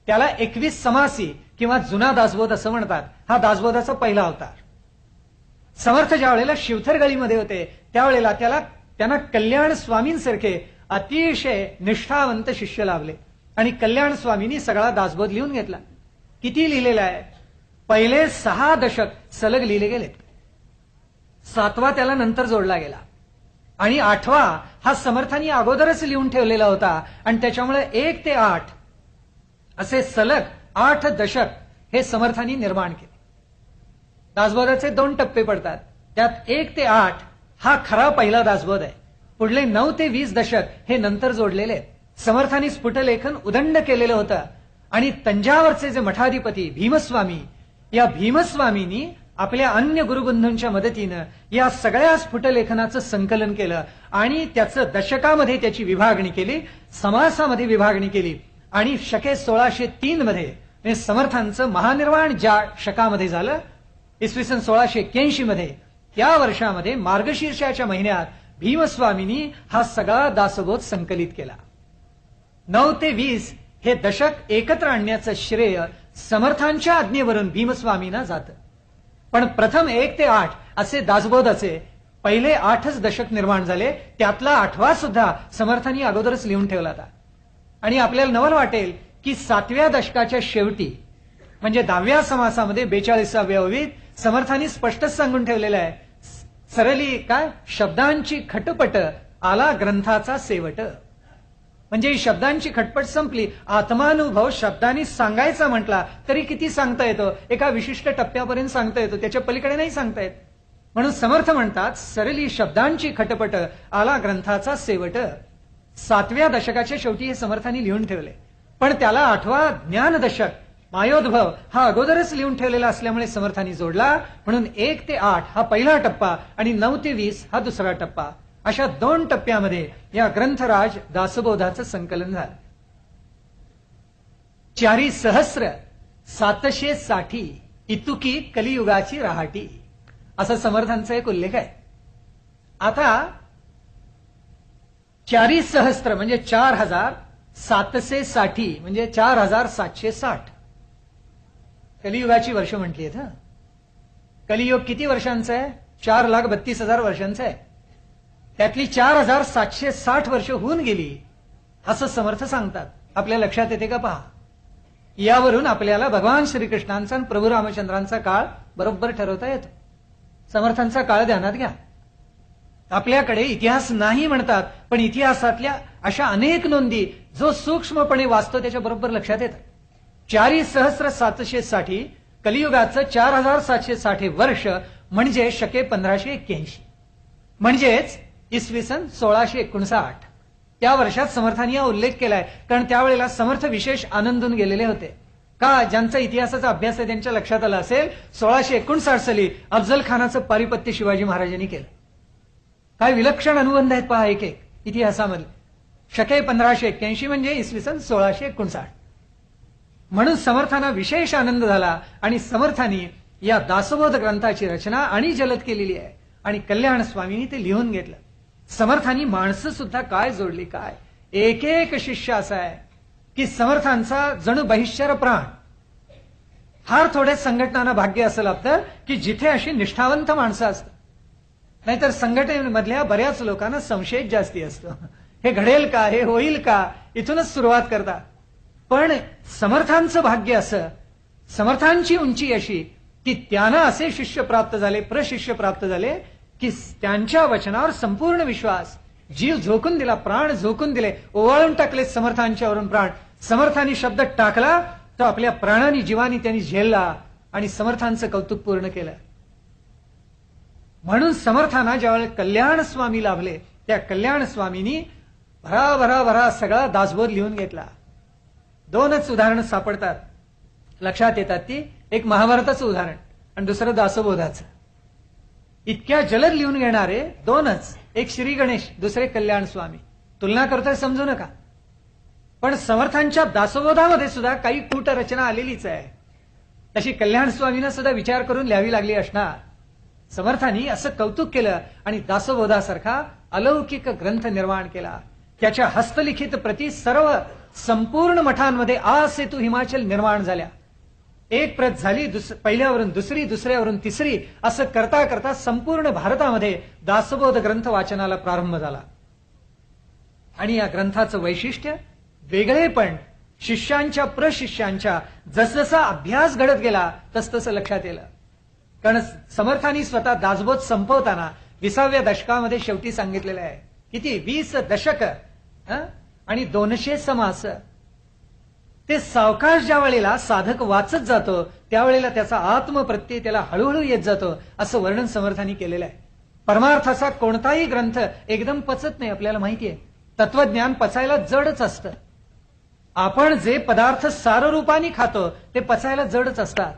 त्याला 21 समासी किंवा जुना दासबोध असं म्हणतात. हा दासबोधाचा पहिला अवतार. समर्थ ज्या वेळेला शिवथरगळीमध्ये होते त्यावेळेला त्यांना कल्याण स्वामींसारखे अतिशय निष्ठावंत शिष्य लाभले. आणि कल्याण स्वामींनी सगळा दासबोध लिहून घेतला. किती लिहिलेला आहे? पहिले 6 दशक सलग लिहिले गेलेत. 7वा त्याला नंतर जोडला गेला. आणि 8वा हा समर्थांनी अगोदरच लिहून ठेवलेला होता. आणि त्याच्यामुळे 1 ते 8 असे सलग 8 दशक हे समर्थांनी निर्माण केले. दासबोधाचे 2 टप्पे पडतात. त्यात 1 ते 8 हा खरा पहिला दासबोध आहे. पुढले 9 ते 20 दशक हे नंतर जोडलेले आहेत. समर्थांनी स्फुटलेखन उदंड केलेलं होतं. आणि तंजावरचे जे मठाधिपती भीमस्वामी, या भीमस्वामींनी आपल्या अन्य गुरुबंधूंच्या मदतीनं या सगळ्या स्फुटलेखनाचं संकलन केलं आणि त्याचं दशकामध्ये त्याची विभागणी केली, समासामध्ये विभागणी केली. आणि शके 1603 मध्ये समर्थांचं महानिर्वाण ज्या शकामध्ये झालं, इसवी सन 1681 मध्ये, त्या वर्षामध्ये मार्गशीर्षाच्या महिन्यात भीमस्वामींनी हा सगळा दासबोध संकलित केला. 9 ते 20 हे दशक एकत्र आणण्याचं श्रेय समर्थांच्या आज्ञेवरून भीमस्वामींना जातं. पण प्रथम 1 ते 8 असे दासबोधाचे पहिले 8च दशक निर्माण झाले. त्यातला 8वा सुद्धा समर्थांनी अगोदरच लिहून ठेवला होता. आणि आपल्याला नवल वाटेल की 7व्या दशकाच्या शेवटी म्हणजे 10व्या समासामध्ये 42व्या ओवीत समर्थांनी स्पष्टच सांगून ठेवलेलं आहे, सरली काय, शब्दांची खटपट आला ग्रंथाचा सेवट. म्हणजे ही शब्दांची खटपट संपली. आत्मानुभव शब्दांनी सांगायचा म्हटला तरी किती सांगता येतो? एका विशिष्ट टप्प्यापर्यंत सांगता येतो, त्याच्या पलीकडे नाही सांगता येत. म्हणून समर्थ म्हणतात, सरली शब्दांची खटपट आला ग्रंथाचा सेवट. 7व्या दशकाच्या शेवटी हे समर्थांनी लिहून ठेवले. पण त्याला 8वा ज्ञान दशक मायोद्भव हा अगोदरच लिहून ठेवलेला असल्यामुळे समर्थांनी जोडला. म्हणून 1 ते 8 हा पहिला टप्पा आणि 9 ते 20 हा दुसरा टप्पा. अशा 2 टप्प्यामध्ये या ग्रंथराज दासबोधाचं संकलन झालं. 4,760 इतुकी कलियुगाची रहाटी असा समर्थांचा एक उल्लेख आहे. आता 4,000 म्हणजे 4,760 म्हणजे 4,760 कलियुगाची वर्ष म्हटली आहेत. कलियुग किती वर्षांचं आहे? 4,32,000 वर्षांचं आहे. त्यातली 4,760 वर्ष होऊन गेली असं समर्थ सांगतात. आपल्या लक्षात येते का पहा. यावरून आपल्याला भगवान श्रीकृष्णांचा आणि प्रभू रामचंद्रांचा काळ बरोबर ठरवता येतो. समर्थांचा काळ ध्यानात घ्या. आपल्याकडे इतिहास नाही म्हणतात, पण इतिहासातल्या अशा अनेक नोंदी जो सूक्ष्मपणे वाचतो त्याच्या बरोबर लक्षात येतात. 4,760 कलियुगाचं 4,760 वर्ष म्हणजे शके 1581, म्हणजेच इसवी सन 1659. त्या वर्षात समर्थांनी हा उल्लेख केलाय, कारण त्यावेळेला समर्थ विशेष आनंदून गेलेले होते. का? ज्यांचा इतिहासाचा अभ्यास आहे त्यांच्या लक्षात आला असेल, 1659 साली अफजल खानाचं पारिपत्य शिवाजी महाराजांनी केलं. काय विलक्षण अनुबंध आहेत पहा एक एक इतिहासामध्ये. शके 1581 म्हणजे इसवी सन 1659. म्हणून समर्थांना विशेष आनंद झाला आणि समर्थांनी या दासबोध ग्रंथाची रचना आणि जलद केलेली आहे आणि कल्याण स्वामींनी ते लिहून घेतलं. समर्थांनी माणसं सुद्धा काय जोडली, काय एक एक शिष्य असा आहे की समर्थांचा जणू बहिष्कर प्राण. फार थोड्या संघटनांना भाग्य असं लाभतं की जिथे अशी निष्ठावंत माणसं असतात, नाहीतर संघटनेमधल्या बऱ्याच लोकांना संशय जास्ती असतो. हे घडेल का, हे होईल का, इथूनच सुरुवात करतात. पण समर्थांचं भाग्य असं, समर्थांची उंची अशी की त्यांना असे शिष्य प्राप्त झाले, प्रशिष्य प्राप्त झाले की त्यांच्या वचनावर संपूर्ण विश्वास, जीव झोकून दिला, प्राण झोकून दिले, ओवाळून टाकले समर्थांच्यावरून प्राण. समर्थांनी शब्द टाकला तो आपल्या प्राणांनी जीवानी त्यांनी झेलला आणि समर्थांचं कौतुक पूर्ण केलं. म्हणून समर्थांना ज्यावेळेला कल्याण स्वामी लाभले, त्या कल्याण स्वामींनी भरा सगळा दासबोध लिहून घेतला. 2च उदाहरणं सापडतात लक्षात येतात, ती एक महाभारताचं उदाहरण आणि दुसरं दासबोधाचं. इतक्या जलद लिहून घेणारे 2च, एक श्री गणेश, दुसरे कल्याण स्वामी. तुलना करतोय समजू नका, पण समर्थांच्या दासबोधामध्ये सुद्धा काही कूट रचना आलेलीच आहे. तशी कल्याण स्वामींना सुद्धा विचार करून लिहावी लागली असणार. समर्थांनी असं कौतुक केलं आणि दासबोधासारखा अलौकिक ग्रंथ निर्माण केला. त्याच्या हस्तलिखित प्रती सर्व संपूर्ण मठांमध्ये आ सेतू हिमाचल निर्माण झाल्या. एक प्रत झाली, पहिल्यावरून दुसरी, दुसऱ्यावरून तिसरी, असं करता करता संपूर्ण भारतामध्ये दासबोध ग्रंथ वाचनाला प्रारंभ झाला. आणि या ग्रंथाचं वैशिष्ट्य, वेगळेपण शिष्यांच्या प्रशिष्यांच्या जसजसा अभ्यास घडत गेला तसतसं लक्षात येलं. कारण समर्थांनी स्वतः दासबोध संपवताना 20व्या दशकामध्ये शेवटी सांगितलेलं आहे. किती? 20 दशक आणि 200 समास. ते सावकाश ज्या वेळेला साधक वाचत जातो त्यावेळेला त्याचा आत्मप्रत्यय त्याला हळूहळू येत जातो, असं वर्णन समर्थांनी केलेलं आहे. परमार्थाचा कोणताही ग्रंथ एकदम पचत नाही, आपल्याला माहिती आहे. तत्वज्ञान पचायला जडच असतं. आपण जे पदार्थ साररूपाने खातो ते पचायला जडच असतात.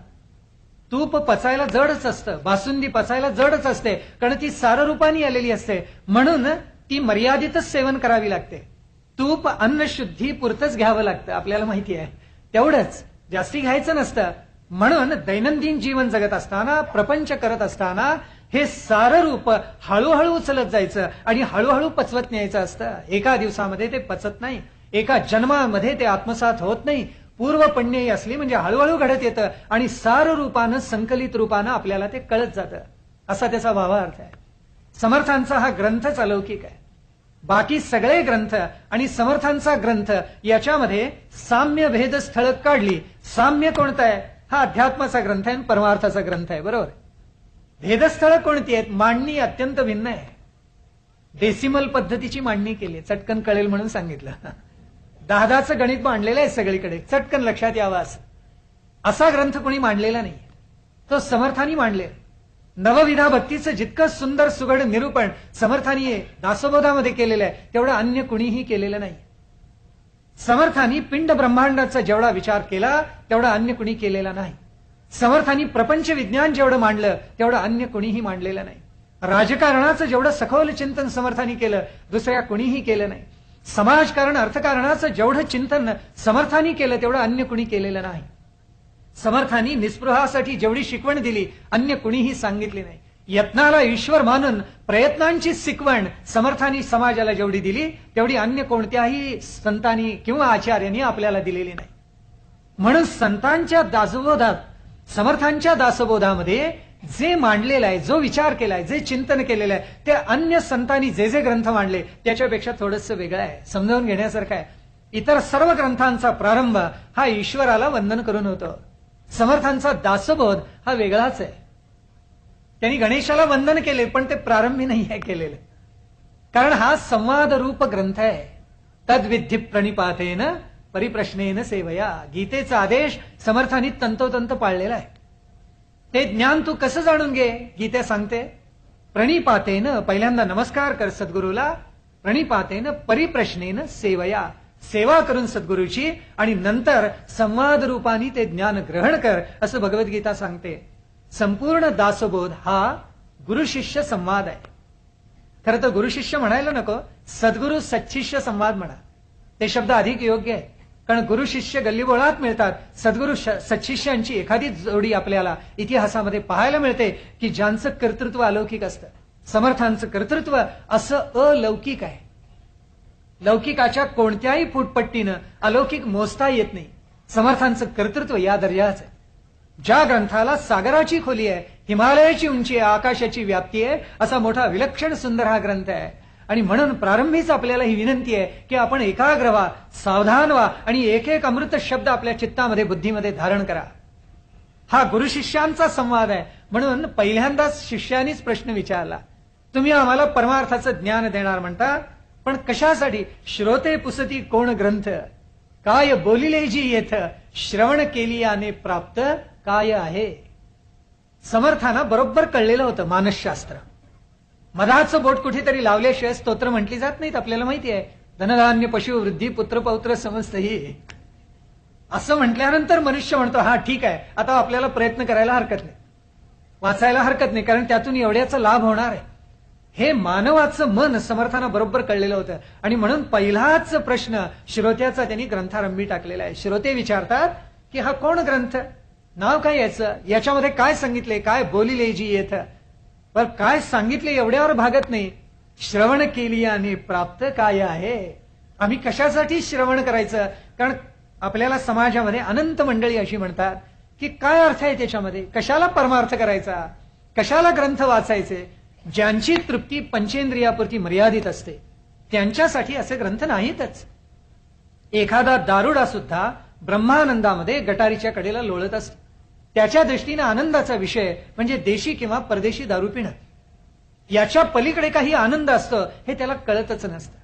तूप पचायला जडच असतं, बासुंदी पचायला जडच असते, कारण ती साररूपाने आलेली असते. म्हणून ती मर्यादितच सेवन करावी लागते. तूप अन्न शुद्धी पुरतच घ्यावं लागतं, आपल्याला माहिती आहे. तेवढंच, जास्ती घ्यायचं नसतं. म्हणून दैनंदिन जीवन जगत असताना, प्रपंच करत असताना हे साररूप हळूहळू उचलत जायचं आणि हळूहळू पचवत न्यायचं असतं. एका दिवसामध्ये ते पचत नाही, एका जन्मामध्ये ते आत्मसात होत नाही. पूर्वपण्यही असली म्हणजे हळूहळू घडत येतं आणि सार रूपानं, संकलित रूपानं आपल्याला ते कळत जातं, असा त्याचा भावार्थ आहे. समर्थांचा हा ग्रंथच अलौकिक आहे. बाकी सगळे ग्रंथ आणि समर्थांचा ग्रंथ याच्यामध्ये साम्य भेद स्थळ काढली. साम्य कोणतं आहे? हा अध्यात्माचा ग्रंथ आहे आणि परमार्थाचा ग्रंथ आहे, बरोबर. भेदस्थळ कोणती आहेत? मांडणी अत्यंत भिन्न आहे. डेसिमल पद्धतीची मांडणी केली, चटकन कळेल म्हणून सांगितलं. 10चं गणित मांडलेलं आहे सगळीकडे, चटकन लक्षात यावा असं. असा ग्रंथ कोणी मांडलेला नाही, तो समर्थांनी मांडले. नवविधा भक्तीचं जितकं सुंदर सुगड निरूपण समर्थांनी दासबोधामध्ये केलेलं आहे तेवढं अन्य कुणीही केलेलं नाही. समर्थांनी पिंड ब्रह्मांडाचा जेवढा विचार केला तेवढा अन्य कुणी केलेला नाही. समर्थांनी प्रपंच विज्ञान जेवढं मांडलं तेवढं अन्य कुणीही मांडलेलं नाही. राजकारणाचं जेवढं सखोल चिंतन समर्थांनी केलं दुसऱ्या कुणीही केलं नाही. समाजकारण अर्थकारणाचं जेवढं चिंतन समर्थांनी केलं तेवढं अन्य कुणी केलेलं नाही. समर्थांनी निस्पृहासाठी जेवढी शिकवण दिली अन्य कुणीही सांगितली नाही. यत्नाला ईश्वर मानून प्रयत्नांची शिकवण समर्थांनी समाजाला जेवढी दिली तेवढी अन्य कोणत्याही संतांनी किंवा आचार्यांनी आपल्याला दिलेली नाही. म्हणून संतांच्या दासबोधात, समर्थांच्या दासबोधामध्ये जे मांडलेलं आहे, जो विचार केलाय, जे चिंतन केलेलं आहे ते अन्य संतांनी जे जे ग्रंथ मांडले त्याच्यापेक्षा थोडंसं वेगळं आहे, समजावून घेण्यासारखं आहे. इतर सर्व ग्रंथांचा प्रारंभ हा ईश्वराला वंदन करून होतो. समर्थांचा दासबोध हा वेगळाच आहे. त्यांनी गणेशाला वंदन केले पण ते प्रारंभी नाही आहे केलेलं, कारण हा संवाद रूप ग्रंथ आहे. तद्विधी प्रणिपातेन परिप्रश्नेन सेवया, गीतेचा आदेश समर्थांनी तंतोतंत पाळलेला आहे. ते ज्ञान तू कसं जाणून घे? गीता सांगते, प्रणिपातेन, पहिल्यांदा नमस्कार कर सद्गुरूला, प्रणिपातेन परिप्रश्नेन सेवया, सेवा करून सद्गुरूची, आणि नंतर संवाद रूपाने ते ज्ञान ग्रहण कर, असं भगवद्गीता सांगते. संपूर्ण दासबोध हा गुरु शिष्य संवाद आहे. खरं तर गुरु शिष्य म्हणायला नको, सद्गुरु सच्छिष्य संवाद म्हणा, ते शब्द अधिक योग्य आहे. कारण गुरु शिष्य गल्लीबोळात मिळतात, सद्गुरु सच्छिष्यांची एखादी जोडी आपल्याला इतिहासामध्ये पाहायला मिळते की ज्यांचं कर्तृत्व अलौकिक असतं. समर्थांचं कर्तृत्व असं अलौकिक आहे. लौकिकाच्या कोणत्याही फुटपट्टीनं अलौकिक मोजता येत नाही. समर्थांचं कर्तृत्व या दर्जाचं आहे. ज्या ग्रंथाला सागराची खोली आहे, हिमालयाची उंची आहे, आकाशाची व्याप्ती आहे, असा मोठा विलक्षण सुंदर हा ग्रंथ आहे. आणि म्हणून प्रारंभीच आपल्याला ही विनंती आहे की आपण एकाग्र व्हा, सावधान व्हा, आणि एक एक अमृत शब्द आपल्या चित्तामध्ये, बुद्धीमध्ये धारण करा. हा गुरु शिष्यांचा संवाद आहे. म्हणून पहिल्यांदाच शिष्यानीच प्रश्न विचारला, तुम्ही आम्हाला परमार्थाचं ज्ञान देणार म्हणता, पण कशासाठी? श्रोते पुसती कोण ग्रंथ, काय बोलिले जी येथ, श्रवण केलियाने प्राप्त काय आहे. समर्थांना बरोबर कळलेलं होतं मानसशास्त्र. मधाचं बोट कुठेतरी लावल्याशिवाय स्तोत्र म्हटली जात नाहीत, आपल्याला माहिती आहे. धनधान्य पशु वृद्धी पुत्र पौत्र समजतही, असं म्हटल्यानंतर मनुष्य म्हणतो हा ठीक आहे, आता आपल्याला प्रयत्न करायला हरकत नाही, वाचायला हरकत नाही, कारण त्यातून एवढ्याचा लाभ होणार आहे. हे मानवाचं मन समर्थांना बरोबर कळलेलं होतं. आणि म्हणून पहिलाच प्रश्न श्रोत्याचा त्यांनी ग्रंथारंभी टाकलेला आहे. श्रोते विचारतात की हा कोण ग्रंथ, नाव काय याचं, याच्यामध्ये काय सांगितले, काय बोलिले जी येथ. पण काय सांगितले एवढ्यावर भागत नाही. श्रवण केली आणि प्राप्त काय आहे. आम्ही कशासाठी श्रवण करायचं? कारण आपल्याला समाजामध्ये अनंत मंडळी अशी म्हणतात की काय अर्थ आहे त्याच्यामध्ये, कशाला परमार्थ करायचा, कशाला ग्रंथ वाचायचे. ज्यांची तृप्ती पंचेंद्रियापुरती मर्यादित असते त्यांच्यासाठी असे ग्रंथ नाहीतच. एखादा दारुडा सुद्धा ब्रह्मानंदामध्ये गटारीच्या कडेला लोळत असतो. त्याच्या दृष्टीने आनंदाचा विषय म्हणजे देशी किंवा परदेशी दारू पिणं. याच्या पलीकडे काही आनंद असतो हे त्याला कळतच नसतं.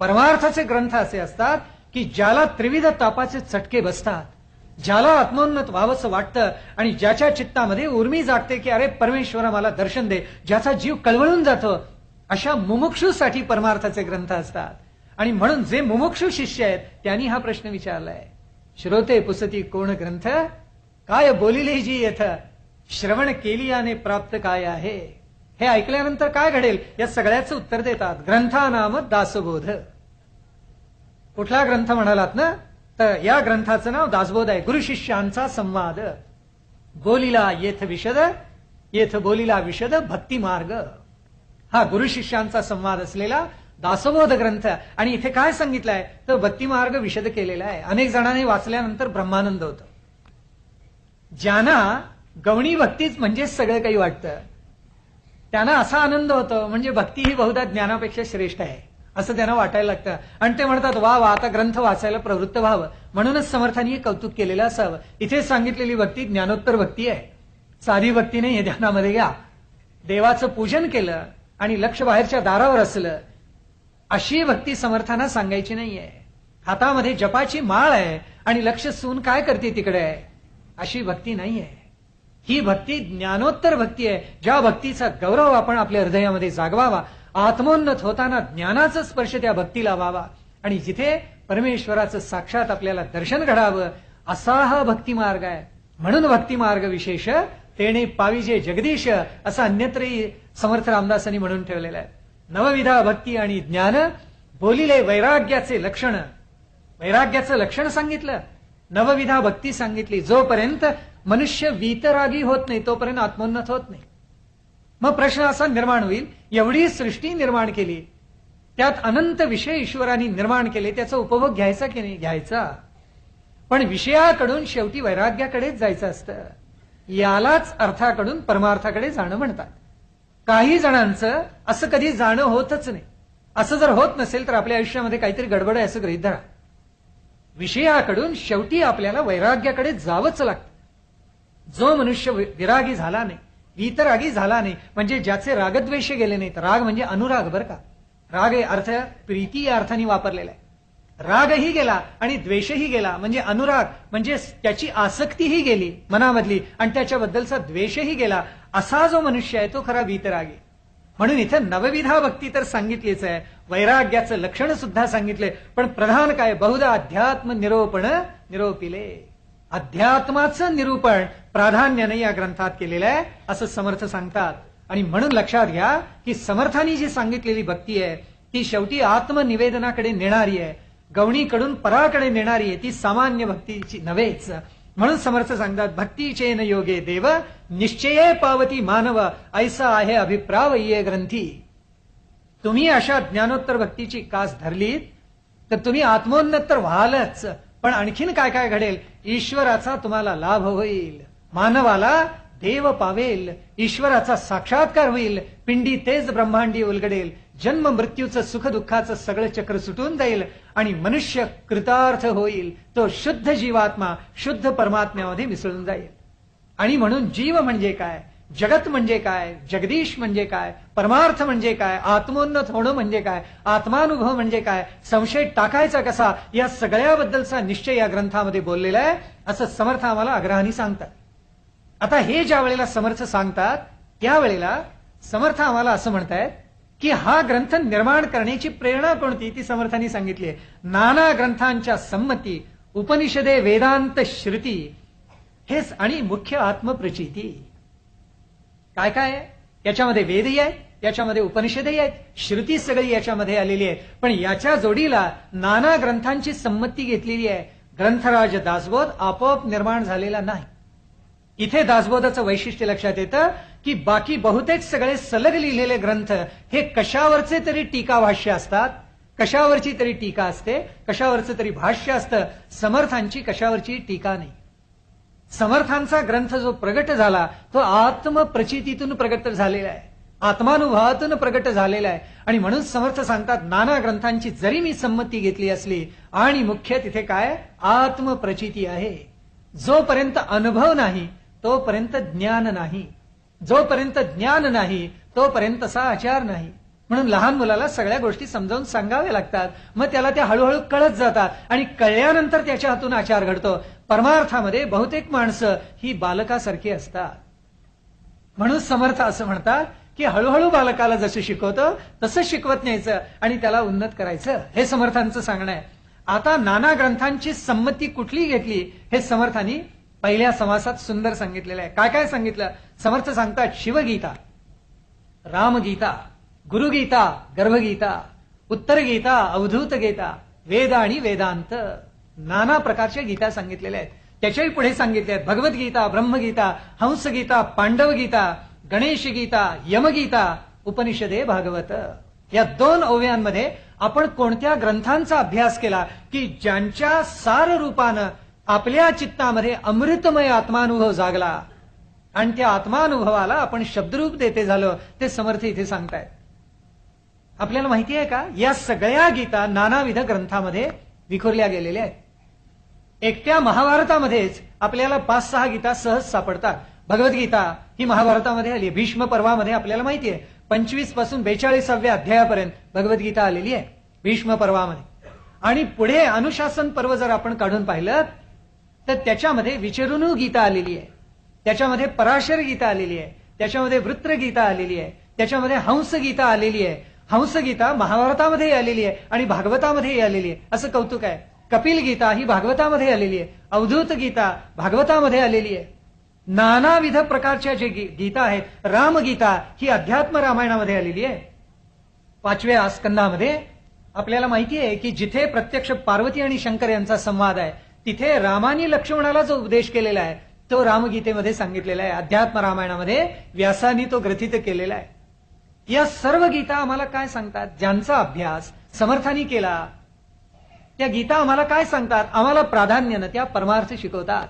परमार्थाचे ग्रंथ असे असतात की ज्याला त्रिविध तापाचे चटके बसतात, ज्याला आत्मोन्नत व्हावंसं वाटतं, आणि ज्याच्या चित्तामध्ये उर्मी जागते की अरे परमेश्वरा मला दर्शन दे, ज्याचा जीव कळवळून जातो, अशा मुमुक्षूसाठी परमार्थाचे ग्रंथ असतात. आणि म्हणून जे मुमुक्षू शिष्य आहेत त्यांनी हा प्रश्न विचारलाय, श्रोते पुसती कोण ग्रंथ, काय बोलिले जी येथ, श्रवण केलियाने प्राप्त काय आहे. हे ऐकल्यानंतर काय घडेल या सगळ्याचं उत्तर देतात. ग्रंथानाम दासबोध. कुठला ग्रंथ म्हणालात ना, तर या ग्रंथाचं नाव दासबोध आहे. गुरु शिष्यांचा संवाद. बोलिला येथ विशद, येथ बोलिला विशद भक्ती मार्ग. हा गुरु शिष्यांचा संवाद असलेला दासबोध ग्रंथ. आणि इथे काय सांगितलंय तर भक्ती मार्ग विशद केलेला आहे. अनेक जणांनी वाचल्यानंतर ब्रह्मानंद होतो. ज्यांना गवणी भक्तीच म्हणजे सगळं काही वाटतं त्यांना असा आनंद होतो, म्हणजे भक्ती ही बहुधा ज्ञानापेक्षा श्रेष्ठ आहे असं त्यांना वाटायला लागतं. आणि ते म्हणतात वा वा आता ग्रंथ वाचायला प्रवृत्त व्हावं. म्हणूनच समर्थांनी हे कौतुक केलेलं असावं. इथे सांगितलेली भक्ती ज्ञानोत्तर भक्ती आहे, साधी भक्ती नाही. हे ध्यानामध्ये घ्या. देवाचं पूजन केलं आणि लक्ष बाहेरच्या दारावर असलं अशी भक्ती समर्थांना सांगायची नाहीये. हातामध्ये जपाची माळ आहे आणि लक्ष सून काय करते तिकडे आहे, अशी भक्ती नाहीये. ही भक्ती ज्ञानोत्तर भक्ती आहे. ज्या भक्तीचा गौरव आपण आपल्या हृदयामध्ये जागवावा, आत्मोन्नत होताना ज्ञानाचा स्पर्श त्या भक्तीला व्हावा, आणि जिथे परमेश्वराचं साक्षात आपल्याला दर्शन घडावं असा हा भक्ती मार्ग आहे. म्हणून भक्ती मार्ग विशेष तेणे पाविजे जगदीश असा अन्यत्रही समर्थ रामदासांनी म्हणून ठेवलेला आहे. नवविधा भक्ती आणि ज्ञान बोलिले वैराग्याचे लक्षण. वैराग्याचं लक्षण सांगितलं, नवविधा भक्ती सांगितली. जोपर्यंत मनुष्य वीतरागी होत नाही तोपर्यंत आत्मोन्नत होत नाही. मग प्रश्न असा निर्माण होईल, एवढी सृष्टी निर्माण केली, त्यात अनंत विषय ईश्वराने निर्माण केले, त्याचा उपभोग घ्यायचा की नाही? घ्यायचा. पण विषयाकडून शेवटी वैराग्याकडेच जायचं असतं. यालाच अर्थाकडून परमार्थाकडे जाणं म्हणतात. काही जणांचं असं कधी जाणं होतच नाही. असं जर होत नसेल तर आपल्या आयुष्यामध्ये काहीतरी गडबड आहे असं गृहीत धरा. विषयाकडून शेवटी आपल्याला वैराग्याकडे जावंच लागतं. जो मनुष्य विरागी झाला नाही, वीतरागी झाला नाही, म्हणजे ज्याचे रागद्वेष गेले नाहीत. राग म्हणजे अनुराग बरं का. राग हे अर्थ प्रीती या अर्थाने वापरलेला आहे. रागही गेला आणि द्वेषही गेला, म्हणजे अनुराग म्हणजे त्याची आसक्तीही गेली मनामधली आणि त्याच्याबद्दलचा द्वेषही गेला. असा जो मनुष्य आहे तो खरा वीतरागी. म्हणून इथं नवविधा भक्ती तर सांगितलीच आहे, वैराग्याचं लक्षण सुद्धा सांगितले, पण प्रधान काय, बहुधा अध्यात्म निरोपण निरोपिले. अध्यात्माचं निरूपण प्राधान्याने या ग्रंथात केलेलं आहे असं समर्थ सांगतात. आणि म्हणून लक्षात घ्या की समर्थांनी जी सांगितलेली भक्ती आहे ती शेवटी आत्मनिवेदनाकडे नेणारी आहे, गवणीकडून पराकडे नेणारी आहे, ती सामान्य भक्तीची नव्हेच. म्हणून समर्थ सांगतात, भक्तीचेन योगे देव निश्चये पावती मानव, ऐसा आहे अभिप्रावये ग्रंथी. तुम्ही अशा ज्ञानोत्तर भक्तीची कास धरलीत तर तुम्ही आत्मोन्नत तर व्हालच, पण आणखीन काय काय घडेल, ईश्वराचा तुम्हाला लाभ होईल, मानवाला देव पावेल, ईश्वराचा साक्षात्कार होईल, पिंडी तेज ब्रह्मांडी उलगडेल, जन्म मृत्यूचं सुख दुःखाचं सगळं चक्र सुटून जाईल आणि मनुष्य कृतार्थ होईल, तो शुद्ध जीवात्मा शुद्ध परमात्म्यामध्ये मिसळून जाईल. आणि म्हणून जीव म्हणजे काय, जगत म्हणजे काय, जगदीश म्हणजे काय, परमार्थ म्हणजे काय, आत्मोन्नत होणं म्हणजे काय, आत्मानुभव म्हणजे काय, संशय टाकायचा कसा, या सगळ्याबद्दलचा निश्चय या ग्रंथामध्ये बोललेला आहे असं समर्थ आम्हाला आग्रहाने सांगतात. आता हे ज्या वेळेला समर्थ सांगतात त्यावेळेला समर्थ आम्हाला असं म्हणतायत की हा ग्रंथ निर्माण करण्याची प्रेरणा कोणती ती समर्थांनी सांगितली आहे. नाना ग्रंथांच्या संमती, उपनिषदे, वेदांत, श्रुती हेच आणि मुख्य आत्मप्रचिती. काय काय आहे याच्यामध्ये, वेदही आहेत, याच्यामध्ये उपनिषदही आहेत, श्रुती सगळी याच्यामध्ये आलेली आहे, पण याच्या जोडीला नाना ग्रंथांची संमती घेतलेली आहे. ग्रंथराज दासबोध आपोआप निर्माण झालेला नाही. इथे दासबोधाचं वैशिष्ट्य लक्षात येतं की बाकी बहुतेक सगळे सलग लिहिलेले ग्रंथ हे कशावरचे तरी टीका भाष्य असतात, कशावरची तरी टीका असते, कशावरचं तरी भाष्य असतं. समर्थांची कशावरची टीका नाही. समर्थांचा ग्रंथ जो प्रगट झाला तो आत्मप्रचितीतून प्रगट झालेला आहे, आत्मानुभवातून प्रगट झालेला आहे. आणि म्हणून समर्थ सांगतात, नाना ग्रंथांची जरी मी संमती घेतली असली आणि मुख्य तिथे काय आत्मप्रचिती आहे. जोपर्यंत अनुभव नाही तोपर्यंत ज्ञान नाही, जोपर्यंत ज्ञान नाही तोपर्यंत असा आचार नाही. म्हणून लहान मुलाला सगळ्या गोष्टी समजावून सांगाव्या लागतात, मग त्याला त्या हळूहळू कळत जातात आणि कळल्यानंतर त्याच्या हातून आचार घडतो. परमार्थामध्ये बहुतेक माणसं ही बालकासारखी असतात. म्हणून समर्थ असं म्हणतात की हळूहळू बालकाला जसं शिकवतं तसं शिकवत न्यायचं आणि त्याला उन्नत करायचं, हे समर्थांचं सांगणं आहे. आता नाना ग्रंथांची संमती कुठली घेतली हे समर्थांनी पहिल्या समासात सुंदर सांगितलेलं आहे. काय काय सांगितलं समर्थ सांगतात, शिवगीता, रामगीता, गुरुगीता, गर्भगीता, उत्तर गीता, अवधूत गीता, वेद आणि वेदांत, नाना प्रकारच्या गीता सांगितलेल्या आहेत. त्याच्याही पुढे सांगितले आहेत भगवद्गीता, ब्रह्मगीता, हंसगीता, पांडवगीता, गणेश गीता, यमगीता, उपनिषदे, भागवत. या दोन ओव्यांमध्ये आपण कोणत्या ग्रंथांचा अभ्यास केला की ज्यांच्या सार रूपानं आपल्या चित्तामध्ये अमृतमय आत्मानुभव जागला आणि त्या आत्मानुभवाला आपण शब्दरूप देते झालो, ते समर्थ इथे सांगतायत. आपल्याला माहिती आहे का, या सगळ्या गीता नानाविध ग्रंथामध्ये विखुरल्या गेलेल्या आहेत. एकट्या महाभारतामध्येच आपल्याला 5-6 गीता सहज सापडतात. भगवद्गीता ही महाभारतामध्ये आली, भीष्म पर्वामध्ये आपल्याला माहिती आहे 25 पासून 42व्या अध्यायापर्यंत भगवद्गीता आलेली आहे भीष्म पर्वामध्ये. आणि पुढे अनुशासन पर्व जर आपण काढून पाहिलं तर त्याच्यामध्ये विचरुणू गीता आलेली आहे, त्याच्यामध्ये पराशर गीता आलेली आहे, त्याच्यामध्ये वृत्र गीता आलेली आहे, त्याच्यामध्ये हंस गीता आलेली आहे. हंस गीता महाभारतामध्ये आलेली आहे आणि भागवतामध्ये आलेली आहे, असं कौतुक आहे. कपिल गीता ही भागवतामध्ये आलेली आहे, अवधूत गीता भागवतामध्ये आलेली आहे. नानाविध प्रकारच्या जे गीता आहेत, रामगीता ही अध्यात्म रामायणामध्ये आलेली आहे. 5व्या स्कंदामध्ये आपल्याला माहिती आहे की जिथे प्रत्यक्ष पार्वती आणि शंकर यांचा संवाद आहे तिथे रामानी लक्ष्मणाला जो उपदेश केलेला आहे तो रामगीतेमध्ये सांगितलेला आहे. अध्यात्म रामायणामध्ये व्यासानी तो ग्रथित केलेला आहे. या सर्व गीता आम्हाला काय सांगतात, ज्यांचा अभ्यास समर्थांनी केला त्या गीता आम्हाला काय सांगतात, आम्हाला प्राधान्यानं त्या परमार्थ शिकवतात.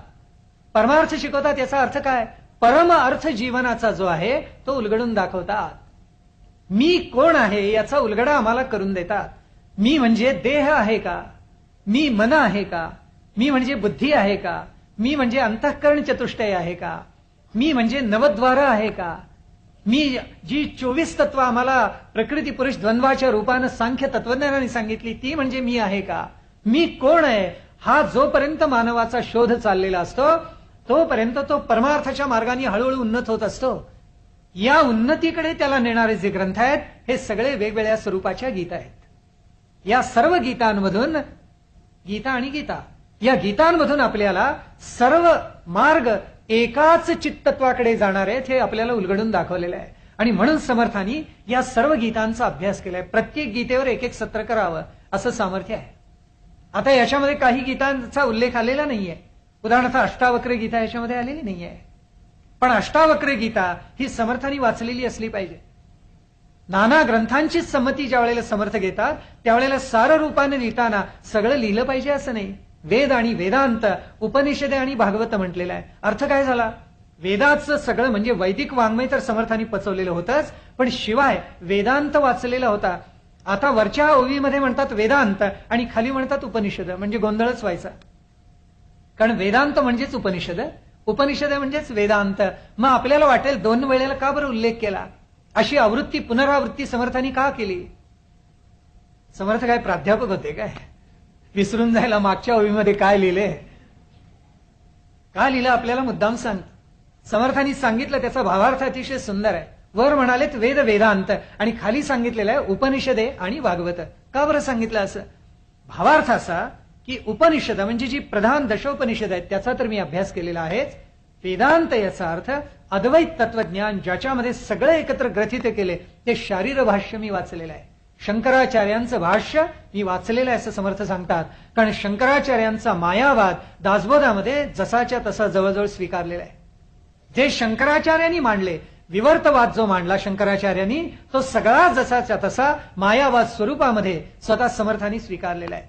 परमार्थ शिकवतात याचा अर्थ काय, परम अर्थ जीवनाचा जो आहे तो उलगडून दाखवतात. मी कोण आहे याचा उलगडा आम्हाला करून देतात. मी म्हणजे देह आहे का, मी मन आहे का, मी म्हणजे बुद्धी आहे का, मी म्हणजे अंतःकरण चतुष्टय आहे का, मी म्हणजे नवद्वार आहे का, मी जी 24 तत्व आम्हाला प्रकृती पुरुष द्वंद्वाच्या रूपानं सांख्य तत्वज्ञानाने सांगितली ती म्हणजे मी आहे का, मी कोण आहे हा जोपर्यंत मानवाचा शोध चाललेला असतो तोपर्यंत तो परमार्थाच्या मार्गाने हळूहळू उन्नत होत असतो. या उन्नतीकडे त्याला नेणारे जे ग्रंथ आहेत हे सगळे वेगवेगळ्या स्वरूपाच्या गीता आहेत. या सर्व गीतांमधून गीता आणि गीता या गीतांमधून आपल्याला सर्व मार्ग एकाच चित्तत्वाकडे जाणार आहेत हे आपल्याला उलगडून दाखवलेलं आहे. आणि म्हणून समर्थांनी या सर्व गीतांचा अभ्यास केलाय. प्रत्येक गीतेवर एक एक सत्र करावं असं सामर्थ्य आहे. आता याच्यामध्ये काही गीतांचा उल्लेख आलेला नाहीये. उदाहरणार्थ अष्टावक्र गीता याच्यामध्ये आलेली नाहीये. पण अष्टावक्र गीता ही समर्थांनी वाचलेली असली पाहिजे. नाना ग्रंथांचीच संमती ज्या वेळेला समर्थ घेतात त्यावेळेला सार रूपाने लिहिताना सगळं लिहिलं पाहिजे असं नाही. वेद आणि वेदांत, उपनिषदे आणि भागवत म्हटलेलं आहे. अर्थ काय झाला? वेदाचं सगळं म्हणजे वैदिक वाङ्मय तर समर्थांनी पचवलेलं होतंच, पण शिवाय वेदांत वाचलेला होता. आता वरच्या ओवीमध्ये म्हणतात वेदांत आणि खाली म्हणतात उपनिषद, म्हणजे गोंधळच व्हायचा. कारण वेदांत म्हणजेच उपनिषद, उपनिषद म्हणजेच वेदांत. मग आपल्याला वाटेल दोन वेळेला का बरं उल्लेख केला? अशी आवृत्ती पुनरावृत्ती समर्थांनी का केली? समर्थ काय प्राध्यापक होते काय? विसरून जायला मागच्या ओवीमध्ये काय लिहिले? का लिहिलं आपल्याला मुद्दाम सांग. समर्थांनी सांगितलं त्याचा भावार्थ अतिशय सुंदर आहे. वर म्हणालेत वेद वेदांत आणि खाली सांगितलेलं आहे उपनिषदे आणि भागवत. का बरं सांगितलं असं? भावार्थ असा की उपनिषद म्हणजे जी प्रधान दशोपनिषद आहेत त्याचा तर मी अभ्यास केलेला आहेच. वेदांत याचा अर्थ अद्वैत तत्वज्ञान ज्याच्यामध्ये सगळे एकत्र ग्रथित केले ते शारीर भाष्य मी वाचलेलं आहे. शंकराचार्यांचं भाष्य मी वाचलेलं आहे असं समर्थ सांगतात. कारण शंकराचार्यांचा मायावाद दासबोधामध्ये जसाच्या तसा जवळजवळ स्वीकारलेला आहे. जे शंकराचार्यांनी मांडले, विवर्तवाद जो मांडला शंकराचार्यांनी तो सगळा जसाच्या तसा मायावाद स्वरूपामध्ये स्वतः समर्थांनी स्वीकारलेला आहे.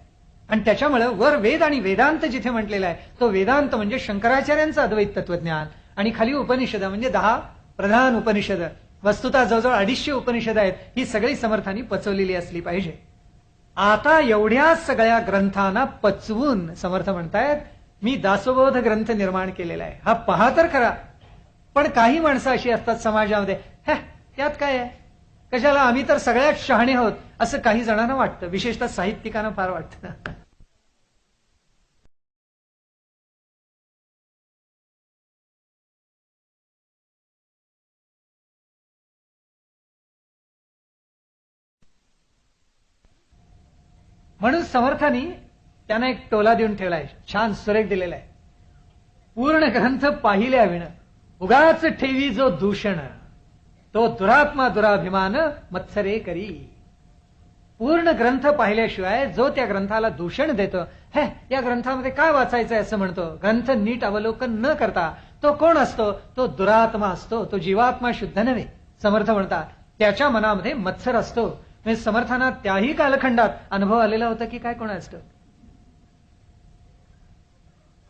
आणि त्याच्यामुळे वर वेद आणि वेदांत जिथे म्हटलेला आहे तो वेदांत म्हणजे शंकराचार्यांचं अद्वैत तत्वज्ञान आणि खाली उपनिषद म्हणजे 10 प्रधान उपनिषद. वस्तुतः जवळजवळ 250 उपनिषद आहेत. ही सगळी समर्थांनी पचवलेली असली पाहिजे. आता एवढ्या सगळ्या ग्रंथांना पचवून समर्थ म्हणतायत मी दासबोध ग्रंथ निर्माण केलेला आहे. हा पहा तर खरा. पण काही माणसं अशी असतात समाजामध्ये, त्यात काय आहे, कशाला, आम्ही तर सगळ्यात शहाणे आहोत असं काही जणांना वाटतं. विशेषतः साहित्यिकांना फार वाटतं. म्हणून समर्थांनी त्यांना एक टोला देऊन ठेवलाय, छान सुरेख दिलेला आहे. पूर्ण ग्रंथ पाहिल्या विण उगाच ठेवी जो दूषण तो दुरात्मा दुराभिमान मत्सरे करी. पूर्ण ग्रंथ पाहिल्याशिवाय जो त्या ग्रंथाला दूषण देतो, या ग्रंथामध्ये काय वाचायचंय असं म्हणतो, ग्रंथ नीट अवलोकन न करता तो कोण असतो? तो दुरात्मा असतो. तो जीवात्मा शुद्ध नव्हे. समर्थ म्हणतात त्याच्या मनामध्ये मत्सर असतो. म्हणजे समर्थांना त्याही कालखंडात अनुभव आलेला होता की काय कोण असतं.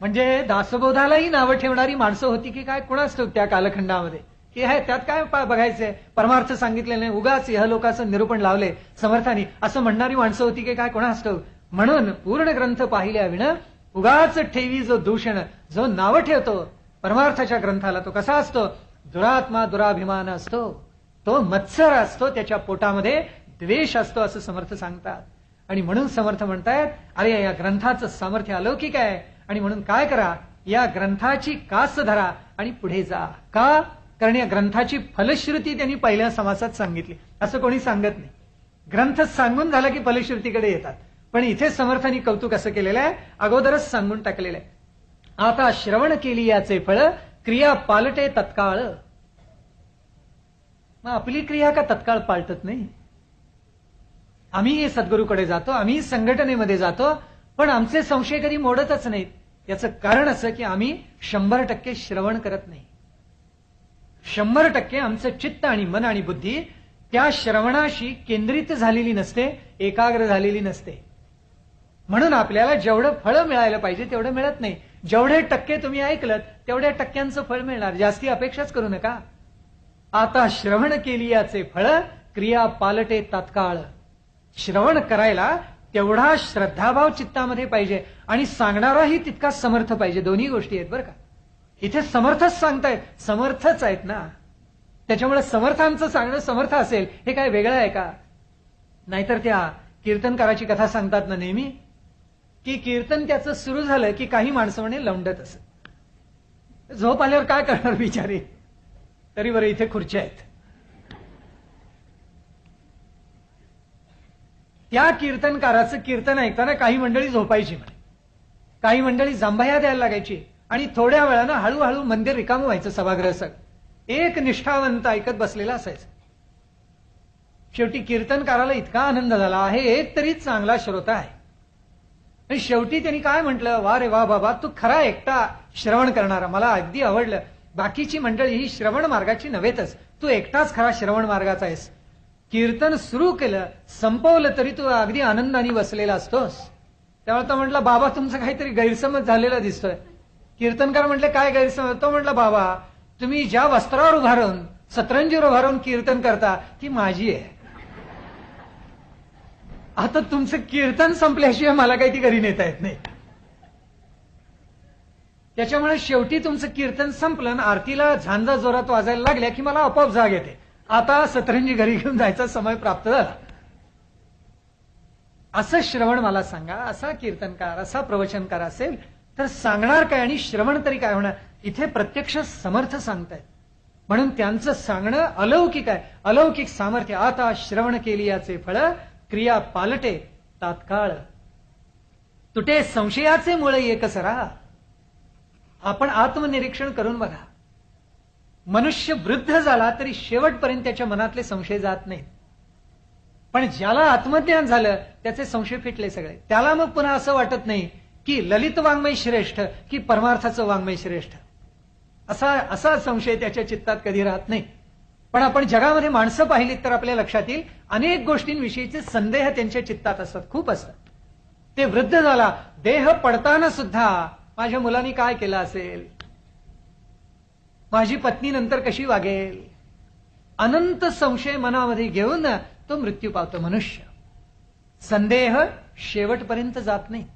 म्हणजे दासबोधालाही नावं ठेवणारी माणसं होती की काय कोण असतो त्या कालखंडामध्ये, की त्यात काय बघायचंय, परमार्थ सांगितलेले नाही, उगाच इहलोकाचं निरूपण लावले समर्थांनी असं म्हणणारी माणसं होती की काय कोण असतो. म्हणून पूर्ण ग्रंथ पाहिल्या विण उगाच ठेवी जो दूषण, जो नावं ठेवतो परमार्थाच्या ग्रंथाला तो कसा असतो? दुरात्मा दुराभिमान असतो. तो मत्सर असतो. त्याच्या पोटामध्ये द्वेष असतो असं समर्थ सांगतात. आणि म्हणून समर्थ म्हणतायत अरे या ग्रंथाचं सामर्थ्य अलौकिक आहे आणि म्हणून काय करा, या ग्रंथाची कास धरा आणि पुढे जा. का? कारण या ग्रंथाची फलश्रुती त्यांनी पहिल्या समासात सांगितली. असं कोणी सांगत नाही. ग्रंथ सांगून झाला की फलश्रुतीकडे येतात. पण इथे समर्थांनी कौतुक असं केलेलं आहे, अगोदरच सांगून टाकलेलं आहे. आता श्रवण केली याचे फळ क्रिया पालटे तत्काळ. मग आपली क्रिया का तत्काळ पालटत नाही? आम्ही सद्गुरूकडे जातो, आम्ही संघटनेमध्ये जातो, पण आमचे संशय कधी मोडतच नाहीत. याचं कारण असं की आम्ही 100% श्रवण करत नाही. 100% आमचं चित्त आणि मन आणि बुद्धी त्या श्रवणाशी केंद्रित झालेली नसते, एकाग्र झालेली नसते. म्हणून आपल्याला जेवढं फळ मिळायला पाहिजे तेवढं मिळत नाही. जेवढे टक्के तुम्ही ऐकलं तेवढ्या टक्क्यांचं फळ मिळणार, जास्ती अपेक्षाच करू नका. आता श्रवण केली याचे फळ क्रिया पालटे तात्काळ. श्रवण करायला तेवढा श्रद्धाभाव चित्तामध्ये पाहिजे आणि सांगणाराही तितका समर्थ पाहिजे. दोन्ही गोष्टी आहेत बरं का. इथे समर्थच सांगतायत, समर्थच आहेत ना. त्याच्यामुळे समर्थांचं सांगणं समर्थ असेल हे काय वेगळं आहे का? नाहीतर त्या कीर्तनकाराची कथा सांगतात ना नेहमी, की कीर्तन त्याचं सुरू झालं की काही माणसं म्हणे लवंडत असत. झोप आल्यावर काय करणार बिचारे, तरी बरं इथे खुर्च्या आहेत. त्या कीर्तनकाराचं कीर्तन ऐकताना काही मंडळी झोपायची म्हणे, काही मंडळी जांभया द्यायला लागायची आणि थोड्या वेळानं हळूहळू मंदिर रिकामं व्हायचं. सभागृह सगळं एक निष्ठावंत ऐकत बसलेला असायचं. शेवटी कीर्तनकाराला इतका आनंद झाला आहे, एक तरी चांगला श्रोता आहे. आणि शेवटी त्यांनी काय म्हटलं, वा रे वा बाबा, तू खरा एकटा श्रवण करणारा, मला अगदी आवडलं. बाकीची मंडळी ही श्रवण मार्गाची नव्हेतच, तू एकटाच खरा श्रवण मार्गाचा आहेस. कीर्तन सुरू केलं, संपवलं तरी तू अगदी आनंदाने बसलेला असतोस. त्यामुळे तो म्हटला, बाबा तुमचं काहीतरी गैरसमज झालेला दिसतोय. कीर्तनकार म्हटले, काय गैरसमज? तो म्हटला, बाबा तुम्ही ज्या वस्त्रावर उभारून सतरंजीवर उभारून कीर्तन करता ती माझी आहे. आता तुमचं कीर्तन संपल्याशिवाय मला काही ती घरी नेता येत नाही. त्याच्यामुळे शेवटी तुमचं कीर्तन संपलं आणि आरतीला झांजा जोरात वाजायला लागल्या की मला आपोआप जाग येते. आता सतरंजी घरी घेऊन जायचा समय प्राप्त झाला. असं श्रवण मला सांगा, असा कीर्तनकार, असा प्रवचनकार असेल तर सांगणार काय आणि श्रवण तरी काय होणार. इथे प्रत्यक्ष समर्थ सांगतायत म्हणून त्यांचं सांगणं अलौकिक आहे, अलौकिक सामर्थ्य. आता श्रवण केली याचे फळ, क्रिया पालटे तात्काळ, तुटे संशयाचे मुळे एकसरा. आपण आत्मनिरीक्षण करून बघा, मनुष्य वृद्ध झाला तरी शेवटपर्यंत त्याच्या मनातले संशय जात नाहीत. पण ज्याला आत्मज्ञान झालं त्याचे संशय फिटले सगळे. त्याला मग पुन्हा असं वाटत नाही की ललित वाङ्मय श्रेष्ठ की परमार्थाचं वाङ्मय श्रेष्ठ, असा संशय त्याच्या चित्तात कधी राहत नाही. पण आपण जगामध्ये माणसं पाहिलीत तर आपल्या लक्षात येईल अनेक गोष्टींविषयीचे संदेह त्यांच्या चित्तात असतात, खूप असतात. ते वृद्ध झाला, देह पडताना सुद्धा माझ्या मुलांनी काय केलं असेल, माझी पत्नी नंतर कशी वागेल, अनंत संशय मनामध्ये घेऊन तो मृत्यू पावतो मनुष्य. संदेह शेवटपर्यंत जात नाहीत.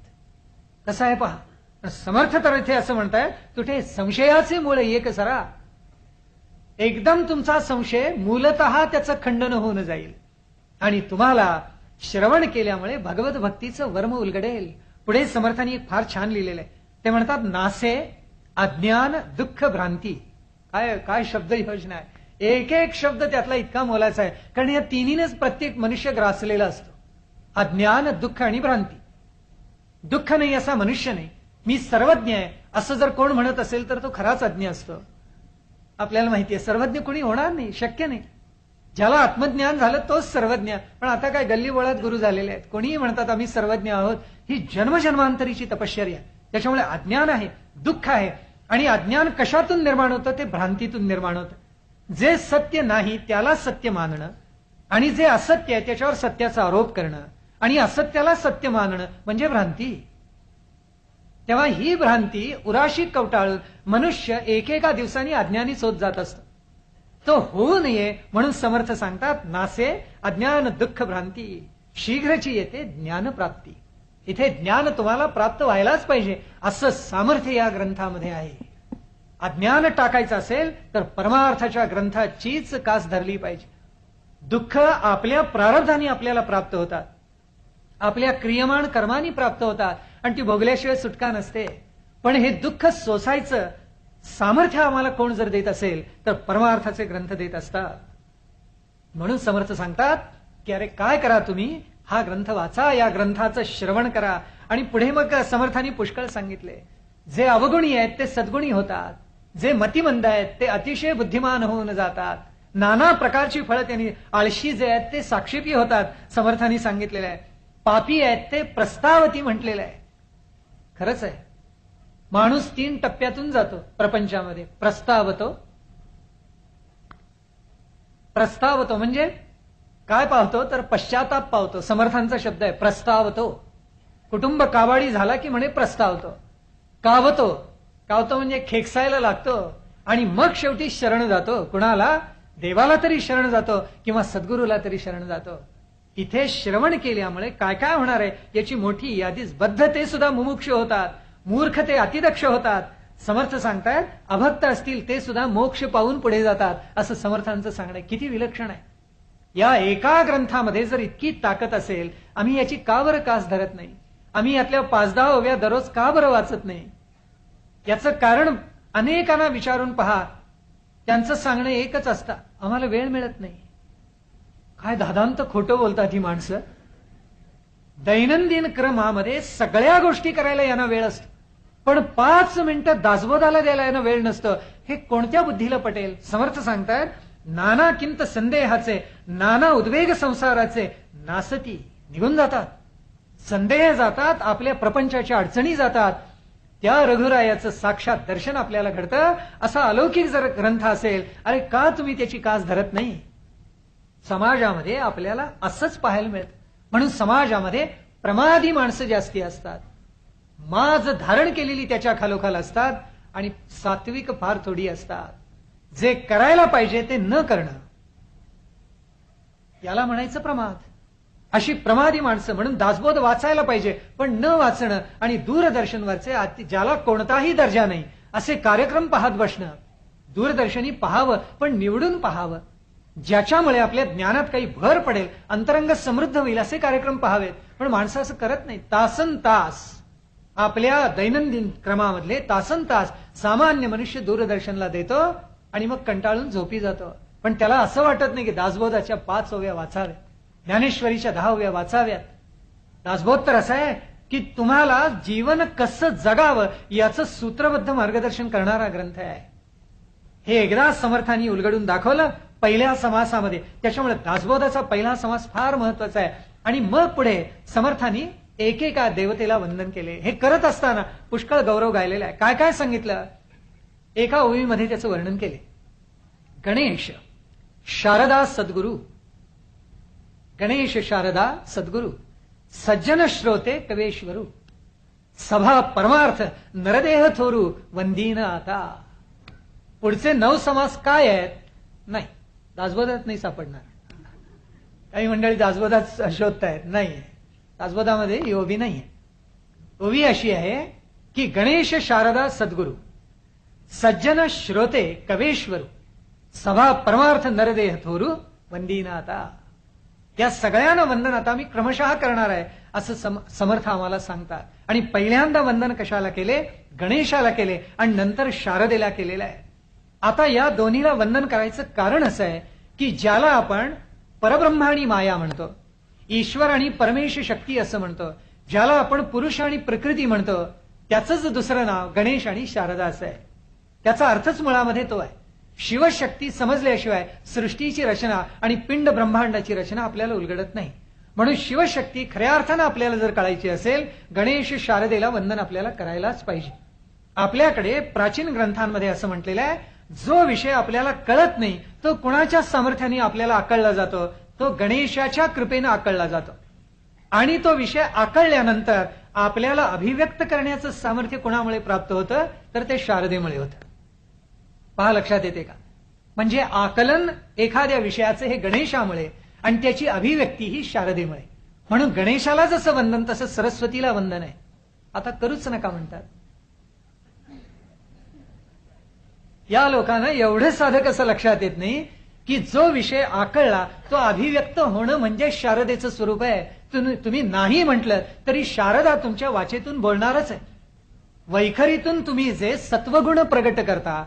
कसं आहे पहा, समर्थ तर इथे असं म्हणताय, तुठे संशयाचे मूळ एक सरा. एकदम तुमचा संशय मूलतः त्याचं खंडन होऊन जाईल आणि तुम्हाला श्रवण केल्यामुळे भगवत भक्तीचं वर्म उलगडेल. पुढे समर्थांनी एक फार छान लिहिलेलं आहे. ते म्हणतात, नासे अज्ञान दुःख भ्रांती. काय काय शब्द योजना आहे, एक एक शब्द त्यातला इतका मोलाचा आहे. कारण या तिन्हीनेच प्रत्येक मनुष्य ग्रासलेला असतो. अज्ञान, दुःख आणि भ्रांती. दुःख नाही असा मनुष्य नाही. मी सर्वज्ञ आहे असं जर कोण म्हणत असेल तर तो खराच अज्ञ असतो. आपल्याला माहिती आहे सर्वज्ञ कोणी होणार नाही, शक्य नाही. ज्याला आत्मज्ञान झालं तोच सर्वज्ञ. पण आता काय गल्ली बोळात गुरु झालेले आहेत, कोणीही म्हणतात आम्ही सर्वज्ञ आहोत. ही जन्मजन्मांतरीची तपश्चर्या. त्याच्यामुळे अज्ञान आहे, दुःख आहे. आणि अज्ञान कशातून निर्माण होतं, ते भ्रांतीतून निर्माण होतं. जे सत्य नाही त्याला सत्य मानणं आणि जे असत्य आहे त्याच्यावर सत्याचा आरोप करणं आणि असत्याला सत्य मानणं म्हणजे भ्रांती. तेव्हा ही भ्रांती उराशी कवटाळून मनुष्य एकेका दिवसांनी अज्ञानीच होत जात असतो. तो होऊ नये म्हणून समर्थ सांगतात, नासे अज्ञान दुःख भ्रांती, शीघ्रची येते ज्ञानप्राप्ती. इथे ज्ञान तुम्हाला प्राप्त व्हायलाच पाहिजे असं सामर्थ्य या ग्रंथामध्ये आहे. अज्ञान टाकायचं असेल तर परमार्थाच्या ग्रंथाचीच कास धरली पाहिजे. दुःख आपल्या प्रारब्धाने आपल्याला प्राप्त होतात, आपल्या क्रियमाण कर्मांनी प्राप्त होतात आणि ती भोगल्याशिवाय सुटका नसते. पण हे दुःख सोसायचं सामर्थ्य आम्हाला कोण जर देत असेल तर परमार्थाचे ग्रंथ देत असतात. म्हणून समर्थ सांगतात की अरे काय करा तुम्ही, हा ग्रंथ वाचा, या ग्रंथाचं श्रवण करा. आणि पुढे मग समर्थांनी पुष्कळ सांगितले, जे अवगुणी आहेत ते सद्गुणी होतात, जे मतिमंद आहेत ते अतिशय बुद्धिमान होऊन जातात. नाना प्रकारची फळं त्यांनी, आळशी जे आहेत ते साक्षेपी होतात, समर्थांनी सांगितलेलं आहे. पापी आहेत ते प्रस्तावती म्हटलेलं आहे. खरंच आहे, माणूस 3 टप्प्यातून जातो प्रपंचामध्ये. प्रस्तावतो म्हणजे काय पावतो तर पश्चाताप पावतो. समर्थांचा शब्द आहे प्रस्तावतो. कुटुंब कावाडी झाला की म्हणे प्रस्तावतो. कावतो म्हणजे खेकसायला लागतो आणि मग शेवटी शरण जातो. कुणाला? देवाला तरी शरण जातो किंवा सद्गुरूला तरी शरण जातो. इथे श्रवण केल्यामुळे काय काय होणार आहे याची मोठी यादीच. बद्ध ते सुद्धा मुमुक्ष होतात, मूर्ख ते अतिदक्ष होतात. समर्थ सांगतायत अभक्त असतील ते सुद्धा मोक्ष पाहून पुढे जातात, असं समर्थांचं सांगणं किती विलक्षण आहे. या एका ग्रंथामध्ये जर इतकी ताकद असेल, आम्ही याची का बरं कास धरत नाही. आम्ही यातल्या 5-10 ओव्या दररोज का बरं वाचत नाही? याचं कारण अनेकांना विचारून पहा, त्यांचं सांगणं एकच असतं, आम्हाला वेळ मिळत नाही. काय दादांत खोटं बोलतात ही माणसं. दैनंदिन क्रमामध्ये सगळ्या गोष्टी करायला यांना वेळ असतो, पण 5 मिनिटं दासबोधाला द्यायला यांना वेळ नसतं. हे कोणत्या बुद्धीला पटेल? समर्थ सांगतात, नाना किंत संदेहाचे, नाना उद्वेग संसाराचे नासती, निघून जातात. संदेह जातात, आपल्या प्रपंचाच्या अडचणी जातात. त्या रघुरायाचं साक्षात दर्शन आपल्याला घडतं. असा अलौकिक जर ग्रंथ असेल, अरे का तुम्ही त्याची कास धरत नाही? समाजामध्ये आपल्याला असंच पाहायला मिळतं. म्हणून समाजामध्ये प्रमादी माणसं जास्ती असतात, माज धारण केलेली त्याच्या खालोखाल असतात, आणि सात्विक फार थोडी असतात. जे करायला पाहिजे ते न करणं, याला म्हणायचं प्रमाद. अशी प्रमादी माणसं. म्हणून दासबोध वाचायला पाहिजे पण न वाचणं, आणि दूरदर्शनवरचे ज्याला कोणताही दर्जा नाही असे कार्यक्रम पाहत बसणं. दूरदर्शनी पाहावं पण निवडून पाहावं, ज्याच्यामुळे आपल्या ज्ञानात काही भर पडेल, अंतरंग समृद्ध होईल असे कार्यक्रम पाहावेत. पण माणसं असं करत नाही. तासन तास आपल्या दैनंदिन क्रमामधले तासन तास सामान्य मनुष्य दूरदर्शनला देतो आणि मग कंटाळून झोपी जातो. पण त्याला असं वाटत नाही की दासबोधाच्या 5 ओव्या वाचाव्यात, ज्ञानेश्वरीच्या 10 ओव्या वाचाव्यात. दासबोध तर असा आहे की तुम्हाला जीवन कसं जगावं याचं सूत्रबद्ध मार्गदर्शन करणारा ग्रंथ आहे. हे एकदा समर्थांनी उलगडून दाखवलं पहिल्या समासामध्ये. त्याच्यामुळे दासबोधाचा पहिला समास फार महत्वाचा आहे. आणि मग पुढे समर्थांनी एकेका देवतेला वंदन केले. हे करत असताना पुष्कळ गौरव गायलेला आहे. काय काय सांगितलं? एका ओवीमध्ये त्याचं वर्णन केले. गणेश शारदा सद्गुरु, गणेश शारदा सद्गुरु, सज्जन श्रोते कवेश्वरू, सभा परमार्थ नरदेह थोरू, वंदीन आता. पुढचे 9 समास काय आहेत? नाही, दासबोधात नाही सापडणार. काही मंडळी दासबोधात शोधतायत, नाही, दासबोधामध्ये ही ओवी नाहीये. ओवी अशी आहे की गणेश शारदा सद्गुरु, सज्जन श्रोते कवेश्वरू, सभा परमार्थ नरदेह थोरू, वंदीन आता. या सगळ्यांना वंदन आता मी क्रमशः करणार आहे असं समर्थ आम्हाला सांगतात. आणि पहिल्यांदा वंदन कशाला केले? गणेशाला केले, आणि नंतर शारदेला केलेलं आहे. आता या दोन्हीला वंदन करायचं कारण असं आहे की ज्याला आपण परब्रह्म आणि माया म्हणतो, ईश्वर आणि परमेश शक्ती असं म्हणतो, ज्याला आपण पुरुष आणि प्रकृती म्हणतो, त्याचंच दुसरं नाव गणेश आणि शारदा असं आहे. त्याचा अर्थच मुळामध्ये तो आहे. शिवशक्ती समजल्याशिवाय सृष्टीची रचना आणि पिंड ब्रह्मांडाची रचना आपल्याला उलगडत नाही. म्हणून शिवशक्ती खऱ्या अर्थानं आपल्याला जर कळायची असेल, गणेश शारदेला वंदन आपल्याला करायलाच पाहिजे. आपल्याकडे प्राचीन ग्रंथांमध्ये असं म्हटलेलं आहे, जो विषय आपल्याला कळत नाही तो कुणाच्या सामर्थ्याने आपल्याला आकळला जातो? तो गणेशाच्या कृपेनं आकळला जातो. आणि तो विषय आकळल्यानंतर आपल्याला अभिव्यक्त करण्याचं सामर्थ्य कोणामुळे प्राप्त होतं? तर ते शारदेमुळे होतं. पहा, लक्षात येते का? म्हणजे आकलन एखाद्या विषयाचं हे गणेशामुळे, आणि त्याची अभिव्यक्ती ही शारदेमुळे. म्हणून गणेशाला जसं वंदन तसं सरस्वतीला वंदन आहे. आता करूच नका म्हणतात. या लोकांना एवढं साधं कसं लक्षात येत नाही की जो विषय आकळला तो अभिव्यक्त होणं म्हणजे शारदेचं स्वरूप आहे. तुम्ही नाही म्हटलं तरी शारदा तुमच्या वाचेतून बोलणारच आहे. वैखरीतून तुम्ही जे सत्वगुण प्रगट करता,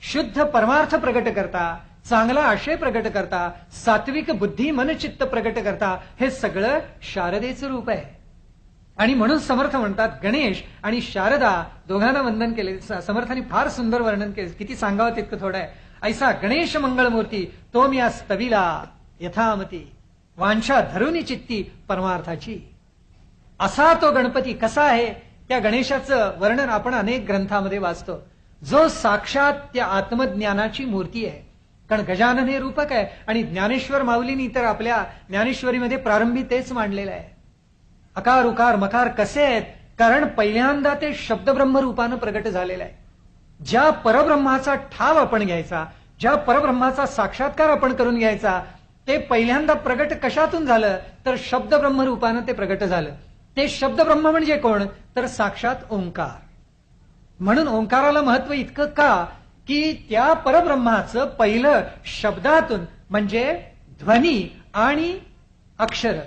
शुद्ध परमार्थ प्रगट करता, चांगला आशय प्रगट करता, सात्विक बुद्धी मनचित्त प्रगट करता, हे सगळं शारदेचं रूप आहे. आणि म्हणून समर्थ म्हणतात गणेश आणि शारदा दोघांना वंदन केले. समर्थांनी फार सुंदर वर्णन केले, किती सांगावं तितकं थोडं आहे. ऐसा गणेश मंगळमूर्ती तो मी स्तविला यथामती, वांछा धरुनी चित्ती परमार्थाची. असा तो गणपती कसा आहे? त्या गणेशाचं वर्णन आपण अनेक ग्रंथामध्ये वाचतो, जो साक्षात त्या आत्मज्ञानाची मूर्ती आहे. कारण गजानन हे रूपक आहे, आणि ज्ञानेश्वर माऊलींनी तर आपल्या ज्ञानेश्वरीमध्ये प्रारंभी तेच मांडलेलं आहे. अकार उकार मकार कसे आहेत? कारण पहिल्यांदा ते शब्दब्रह्म रूपानं प्रगट झालेलं आहे. ज्या परब्रह्माचा ठाव आपण घ्यायचा, ज्या परब्रह्माचा साक्षात्कार आपण करून घ्यायचा, ते पहिल्यांदा प्रगट कशातून झालं? तर शब्दब्रह्म रूपानं ते प्रगट झालं. ते शब्दब्रह्म म्हणजे कोण? तर साक्षात ओंकार. म्हणून ओंकाराला महत्व इतकं का की त्या परब्रह्माचं पहिलं शब्दातून म्हणजे ध्वनी आणि अक्षर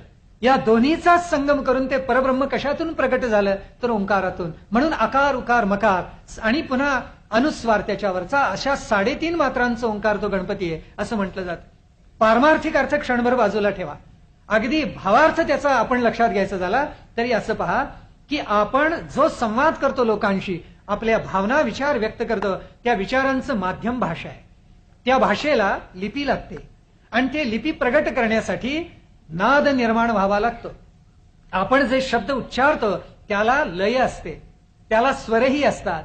या दोन्हीचा संगम करून ते परब्रह्म कशातून प्रकट झालं तर ओंकारातून. म्हणून आकार उकार मकार आणि पुन्हा अनुस्वार त्याच्यावरचा अशा 3.5 मात्रांचा ओंकार तो गणपती आहे असं म्हटलं जातं. पारमार्थिक अर्थ क्षणभर बाजूला ठेवा, अगदी भावार्थ त्याचा आपण लक्षात घ्यायचा झाला तरी असं पहा की आपण जो संवाद करतो लोकांशी, आपल्या भावना विचार व्यक्त करतो, त्या विचारांचं माध्यम भाषा आहे. त्या भाषेला लिपी लागते आणि ते लिपी प्रगट करण्यासाठी नाद निर्माण व्हावा लागतो. आपण जे शब्द उच्चारतो त्याला लय असते, त्याला स्वरही असतात.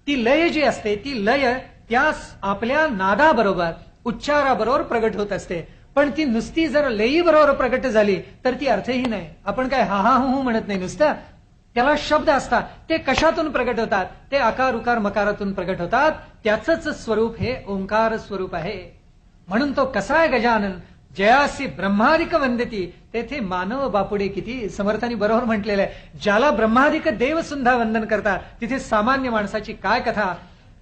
ती लय जी असते ती लय त्या आपल्या नादाबरोबर उच्चाराबरोबर प्रगट होत असते. पण ती नुसती जर लयी बरोबर प्रगट झाली तर ती अर्थही नाही. आपण काय हा हा हू म्हणत नाही, नुसतं त्याला शब्द असतात. ते कशातून प्रगट होतात? ते आकार उकार मकारातून प्रगट होतात. त्याचंच स्वरूप हे ओंकार स्वरूप आहे. म्हणून तो कसा आहे गजानन, जयासी ब्रह्मादिक वंदती, तेथे मानव बापुडे किती. समर्थांनी बरोबर म्हटलेलं आहे, ज्याला ब्रह्मादिक देव सुद्धा वंदन करतात तिथे सामान्य माणसाची काय कथा.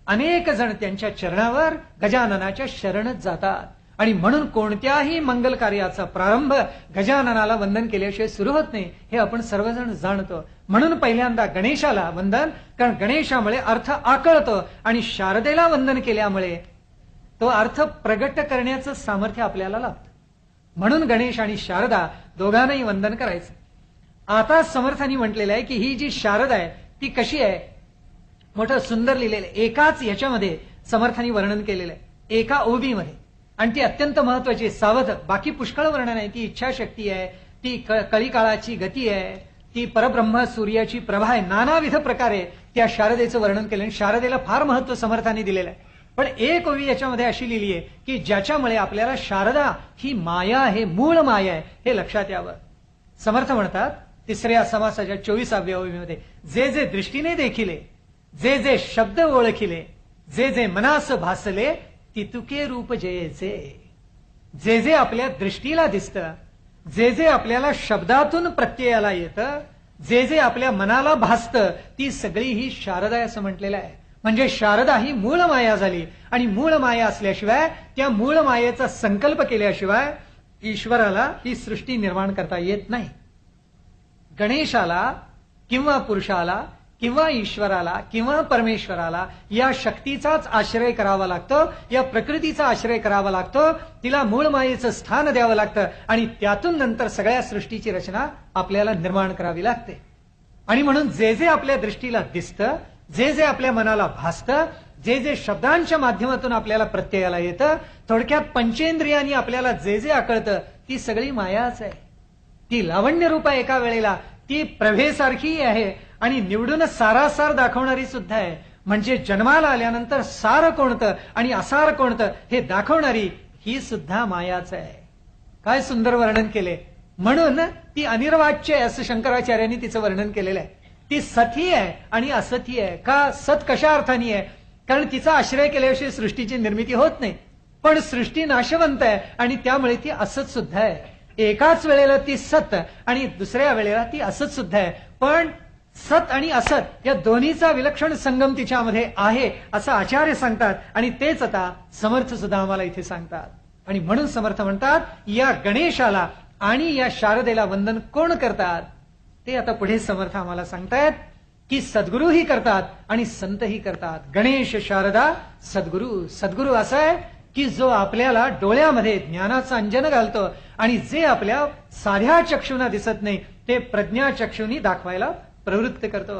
अनेक जण त्यांच्या चरणावर गजाननाच्या शरणच जातात. आणि म्हणून कोणत्याही मंगल कार्याचा प्रारंभ गजाननाला वंदन केल्याशिवाय सुरू होत नाही, हे आपण सर्वजण जाणतो. म्हणून पहिल्यांदा गणेशाला वंदन, कारण गणेशामुळे अर्थ आकळतो आणि शारदेला वंदन केल्यामुळे तो अर्थ प्रगट करण्याचं सामर्थ्य आपल्याला लाभतं. म्हणून गणेश आणि शारदा दोघांनाही वंदन करायचं. आता समर्थांनी म्हटलेलं आहे की ही जी शारदा आहे ती कशी आहे, मोठं सुंदर लिहिलेलं आहे. एकाच ह्याच्यामध्ये समर्थांनी वर्णन केलेलं आहे, एका ओबीमध्ये. आणि ती अत्यंत महत्वाची सावध, बाकी पुष्कळ वर्णन आहे. ती इच्छाशक्ती आहे, ती कळीकाळाची गती आहे, ती परब्रह्म सूर्याची प्रभा आहे. नानाविध प्रकारे त्या शारदेचं वर्णन केलं. शारदेला फार महत्व समर्थांनी दिलेलं आहे. पण एक ओवी याच्यामध्ये अशी लिहिली आहे की ज्याच्यामुळे आपल्याला शारदा ही माया आहे, मूळ माया आहे, हे लक्षात यावं. समर्थ म्हणतात 3ऱ्या समासाच्या 24व्या ओवीमध्ये, जे जे दृष्टीने देखिले, जे जे शब्द ओळखिले, जे जे मनास भासले, तितुके रूप जयचे. जे जे आपल्या दृष्टीला दिसतं, जे जे आपल्याला शब्दातून प्रत्ययाला येतं, जे जे आपल्या मनाला भासतं, ती सगळी ही शारदा आहे असं म्हटलेलं आहे. म्हणजे शारदा ही मूळ माया झाली. आणि मूळ माया असल्याशिवाय, त्या मूळ मायेचा संकल्प केल्याशिवाय ईश्वराला ही सृष्टी निर्माण करता येत नाही. गणेशाला किंवा पुरुषाला किंवा ईश्वराला किंवा परमेश्वराला या शक्तीचाच आश्रय करावा लागतो, या प्रकृतीचा आश्रय करावा लागतो. तिला मूळ मायेचं स्थान द्यावं लागतं आणि त्यातून नंतर सगळ्या सृष्टीची रचना आपल्याला निर्माण करावी लागते. आणि म्हणून जे जे आपल्या दृष्टीला दिसतं, जे जे आपल्या मनाला भासतं, जे जे शब्दांच्या माध्यमातून आपल्याला प्रत्ययाला येतं, थोडक्यात पंचेंद्रियांनी आपल्याला जे जे आकळतं, ती सगळी मायाच आहे. ती लावण्य रूप आहे एका वेळेला, ती प्रभेसारखी आहे आणि निवडून सारासार दाखवणारी सुद्धा आहे. म्हणजे जन्माला आल्यानंतर सार कोणतं आणि असार कोणतं हे दाखवणारी ही सुद्धा मायाच आहे. काय सुंदर वर्णन केले. म्हणून ती अनिर्वाच्य आहे असं शंकराचार्यांनी तिचं वर्णन केलेलं आहे. ती सती आहे आणि असती आहे. का सत कशा अर्थाने आहे, कारण तिचा आश्रय केल्याशिवाय सृष्टीची निर्मिती होत नाही. पण सृष्टी नाशवंत आहे आणि त्यामुळे ती असत सुद्धा आहे. एकाच वेळेला ती सत आणि दुसऱ्या वेळेला ती असत सुद्धा आहे. पण सत आणि असत या दोन्हीचा विलक्षण संगम तिच्यामध्ये आहे असं आचार्य सांगतात. आणि तेच आता समर्थ सुद्धा आम्हाला इथे सांगतात. आणि म्हणून समर्थ म्हणतात, या गणेशाला आणि या शारदेला वंदन कोण करतात, ते आता पुढे समर्थ आम्हाला सांगतायत की सद्गुरूही करतात आणि संतही करतात. गणेश शारदा सद्गुरू. सद्गुरू असा आहे की जो आपल्याला डोळ्यामध्ये ज्ञानाचं अंजन घालतो आणि जे आपल्या साध्या चक्षुना दिसत नाही ते प्रज्ञा चक्षुनी दाखवायला प्रवृत्त करतो.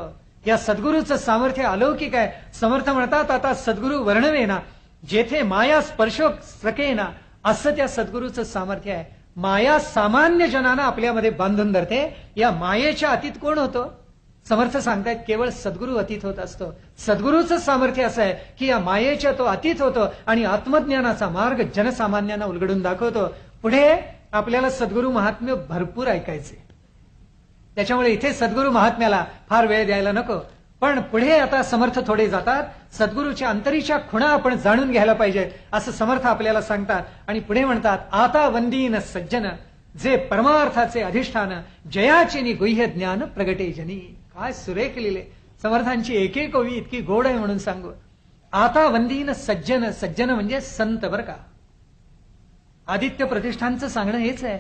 या सद्गुरूचं सामर्थ्य अलौकिक आहे. समर्थ म्हणतात, आता सद्गुरू वर्णवेना जेथे माया स्पर्शो सकेना, असं त्या सद्गुरूचं सामर्थ्य आहे. माया सामान्य जनांना आपल्यामध्ये बांधून धरते. या मायेच्या अतीत कोण होतो? समर्थ सांगतायत केवळ सद्गुरू अतीत होत असतो. सद्गुरूचं सामर्थ्य असं आहे की या मायेच्या तो अतीत होतो आणि आत्मज्ञानाचा मार्ग जनसामान्यांना उलगडून दाखवतो. पुढे आपल्याला सद्गुरू महात्म्य भरपूर ऐकायचे, त्याच्यामुळे इथे सद्गुरू महात्म्याला फार वेळ द्यायला नको. पण पुढे आता समर्थ थोडे जातात. सद्गुरूच्या अंतरीच्या खुणा आपण जाणून घ्यायला पाहिजे असं समर्थ आपल्याला सांगतात. आणि पुढे म्हणतात, आता वंदीन सज्जन जे परमार्थाचे अधिष्ठान, जयाचिनी गुह्य ज्ञान प्रगटे जनी. काय सुरेख लिहिले समर्थांची एक एक ओवी इतकी गोड आहे म्हणून सांगू. आता वंदीन सज्जन, सज्जन म्हणजे संत बर का. आदित्य प्रतिष्ठानचं सांगणं हेच आहे.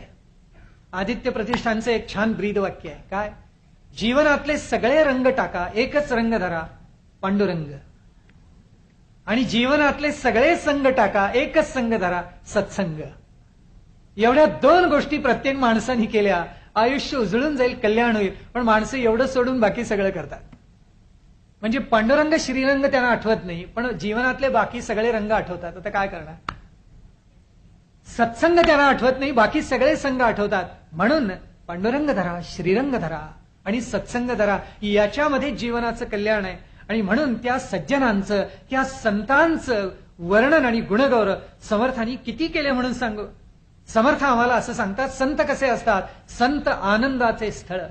आदित्य प्रतिष्ठानचं एक छान ब्रीद वाक्य आहे. काय? जीवनातले सगळे रंग टाका, एकच रंग धरा, पांडुरंग. आणि जीवनातले सगळे संग टाका, एकच संग धरा, सत्संग. एवढ्या 2 गोष्टी प्रत्येक माणसाने केल्या, आयुष्य उजळून जाईल, कल्याण होईल. पण माणसं एवढं सोडून बाकी सगळं करतात. म्हणजे पांडुरंग श्रीरंग त्यांना आठवत नाही, पण जीवनातले बाकी सगळे रंग आठवतात. आता काय करणार? सत्संग त्यांना आठवत नाही, बाकी सगळे संघ आठवतात. म्हणून पांडुरंग धरा, श्रीरंग धरा आणि सत्संग धरा, याच्यामध्ये जीवनाचं कल्याण आहे. आणि म्हणून त्या सज्जनांचं, त्या संतांचं वर्णन आणि गुणगौरव समर्थांनी किती केले म्हणून सांगू. समर्थ आम्हाला असं सांगतात, संत कसे असतात? संत आनंदाचे स्थळ,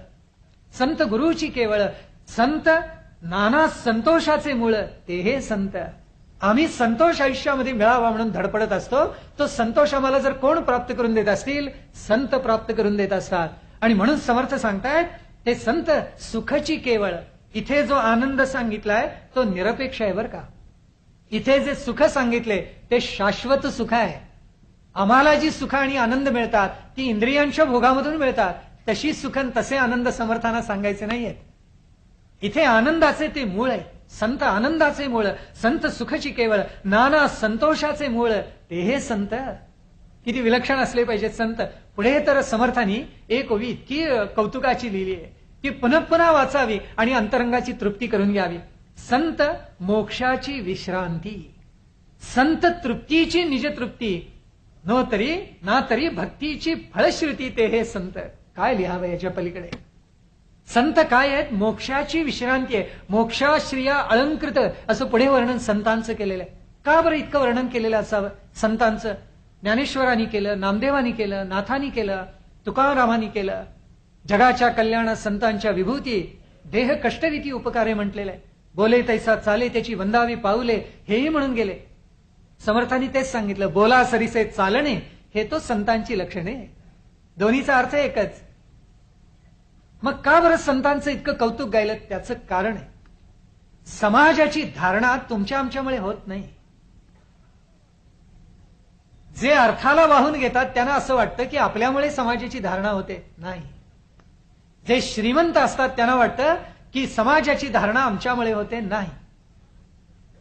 संत गुरुची केवळ, संत नाना संतोषाचे मूळ, ते हे संत. आम्ही संतोष आयुष्यामध्ये मिळावा म्हणून धडपडत असतो. तो संतोष आम्हाला जर कोण प्राप्त करून देत असतील? संत प्राप्त करून देत असतात. आणि म्हणून समर्थ सांगतायत, ते संत सुखची केवळ. इथे जो आनंद सांगितलाय तो निरपेक्ष आहे बरं का. इथे जे सुख सांगितले ते शाश्वत सुख आहे. आम्हाला जी सुख आणि आनंद मिळतात ती इंद्रियांच्या भोगामधून मिळतात. तशी सुख तसे आनंद समर्थांना सांगायचे नाहीयेत. इथे आनंदाचे ते मूळ आहे, संत आनंदाचे मूळ, संत सुखची केवळ, नाना संतोषाचे मूळ, ते हे संत. किती विलक्षण असले पाहिजेत संत. पुढे तर समर्थांनी एक ओवी इतकी कौतुकाची लिहिली आहे की पुन्हा पुन्हा वाचावी आणि अंतरंगाची तृप्ती करून घ्यावी. संत मोक्षाची विश्रांती, संत तृप्तीची निजतृप्ती, नो तरी ना तरी भक्तीची फळश्रुती, ते हे संत. काय लिहावं याच्या पलीकडे? संत काय आहेत? मोक्षाची विश्रांती आहे, मोक्षाश्रिया अलंकृत, असं पुढे वर्णन संतांचं केलेलं आहे. का बरं इतकं वर्णन केलेलं असावं संतांचं? ज्ञानेश्वरांनी केलं, नामदेवानी केलं, नाथानी केलं, तुकारामांनी केलं. जगाच्या कल्याण संतांच्या विभूती, देह कष्टरीती उपकारे म्हटलेलं आहे. बोले तैसा चाले त्याची वंदावी पाऊले, हेही म्हणून गेले. समर्थांनी तेच सांगितलं, बोला सरीसे चालणे, हे तो संतांची लक्षणे. दोन्हीचा अर्थ एकच. मग का बरं संतांचं इतकं कौतुक गायलं? त्याचं कारण आहे, समाजाची धारणा तुमच्या आमच्यामुळे होत नाही. जे अर्थाला वाहून घेतात त्यांना असं वाटतं की आपल्यामुळे समाजाची धारणा होते. नाही. जे श्रीमंत असतात त्यांना वाटतं की समाजाची धारणा आमच्यामुळे होते. नाही.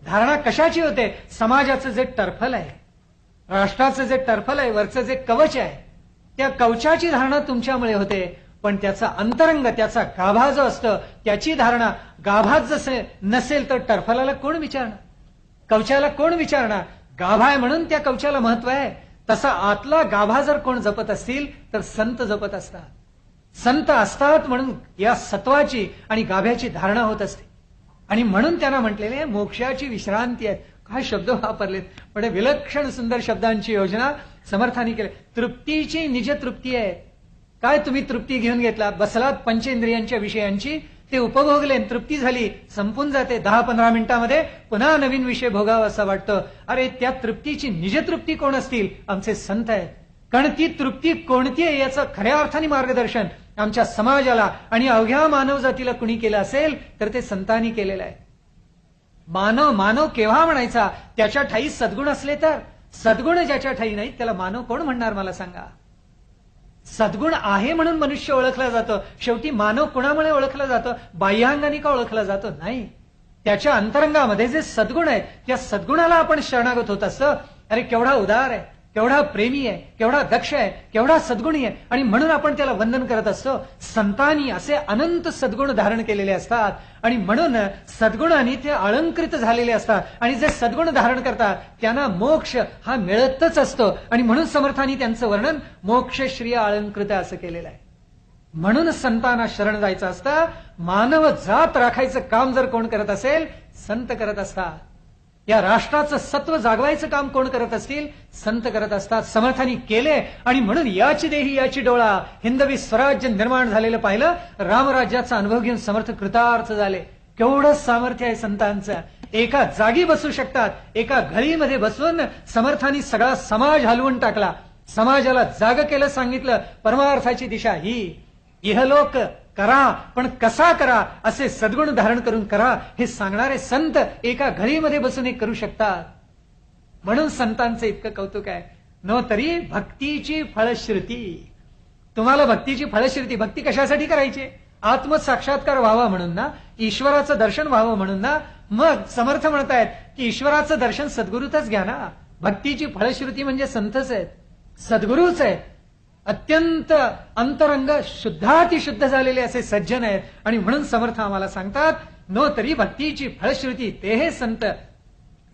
धारणा कशाची होते? समाजाचं जे टर्फल आहे, राष्ट्राचं जे टर्फल आहे, वरचं जे कवच आहे, त्या कवचाची धारणा तुमच्यामुळे होते. पण त्याचा अंतरंग, त्याचा गाभा जो असतो, त्याची धारणा, गाभात जसे नसेल तर टर्फलाला कोण विचारणार? कवचाला कोण विचारणार? गाभा आहे म्हणून त्या कवचाला महत्व आहे. तसा आतला गाभा जर कोण जपत असतील तर संत जपत असतात. संत असतात म्हणून या सत्वाची आणि गाभ्याची धारणा होत असते. आणि म्हणून त्यांना म्हटलेले मोक्षाची विश्रांती आहे. काय शब्द वापरलेत, पण विलक्षण सुंदर शब्दांची योजना समर्थांनी केली. तृप्तीची निज तृप्ती आहे. काय तुम्ही तृप्ती घेऊन घेतला? बसलात पंचेंद्रियांच्या विषयांची, ते उपभोगले, तृप्ती झाली, संपून जाते. 10-15 मिनिटांमध्ये पुन्हा नवीन विषय भोगावा असं वाटतं. अरे त्या तृप्तीची निजतृप्ती कोण असतील? आमचे संत आहेत. कारण ती तृप्ती कोणती आहे याचं खऱ्या अर्थाने मार्गदर्शन आमच्या समाजाला आणि अवघ्या मानव जातीला कुणी केलं असेल तर ते संतांनी केलेलं आहे. मानव मानव केव्हा म्हणायचा? त्याच्या ठाई सद्गुण असले तर. सद्गुण ज्याच्या ठाई नाही त्याला मानव कोण म्हणणार मला सांगा? सद्गुण आहे म्हणून मनुष्य ओळखला जातो. शेवटी मानव कुणामुळे ओळखला जातो? बाह्यांगाने का ओळखला जातो? नाही. त्याच्या अंतरंगामध्ये जे सद्गुण आहे त्या सद्गुणाला आपण शरणागत होत असतो. अरे केवढा उदार आहे, केवढा प्रेमी आहे, केवढा दक्ष आहे, केवढा सद्गुणी आहे, आणि म्हणून आपण त्याला वंदन करत असतो. संतांनी असे अनंत सद्गुण धारण केलेले असतात आणि म्हणून सद्गुणांनी ते अलंकृत झालेले असतात. आणि जे सद्गुण धारण करतात त्यांना मोक्ष हा मिळतच असतो. आणि म्हणून समर्थांनी त्यांचं वर्णन मोक्षश्रिय अलंकृत असं केलेलं आहे. म्हणून संतांना शरण जायचं असतं. मानव जात राखायचं काम जर कोण करत असेल, संत करत असतात. या राष्ट्राचं सत्व जागवायचं काम कोण करत असतील? संत करत असतात. समर्थांनी केले आणि म्हणून याची देही याची डोळा, हिंदवी स्वराज्य निर्माण झालेलं पाहिलं. रामराज्याचा अनुभव घेऊन समर्थ कृतार्थ झाले. केवढं सामर्थ्य आहे संतांचं. एका जागी बसू शकतात. एका घळीमध्ये बसून समर्थांनी सगळा समाज हलवून टाकला. समाजाला जाग केलं, सांगितलं परमार्थाची दिशा ही. इहलोक करा, पण कसा करा, असे सद्गुण धारण करून करा, हे सांगणारे संत एका घळीमध्ये बसून हे करू शकतात. म्हणून संतांचं इतकं कौतुक आहे. नो तरी भक्तीची फळश्रुती, तुम्हाला भक्तीची फलश्रुती, भक्ती कशासाठी करायची? आत्मसाक्षात्कार व्हावा म्हणून ना, ईश्वराचं दर्शन व्हावं म्हणून ना. मग समर्थ म्हणतायत की ईश्वराचं दर्शन सद्गुरूतच घ्या ना. भक्तीची फलश्रुती म्हणजे संतच आहेत, सद्गुरूच आहेत, अत्यंत अंतरंग शुद्धातिशुद्ध झालेले असे सज्जन आहेत. आणि म्हणून समर्थ आम्हाला सांगतात, नो तरी भक्तीची फलश्रुती ते हे संत.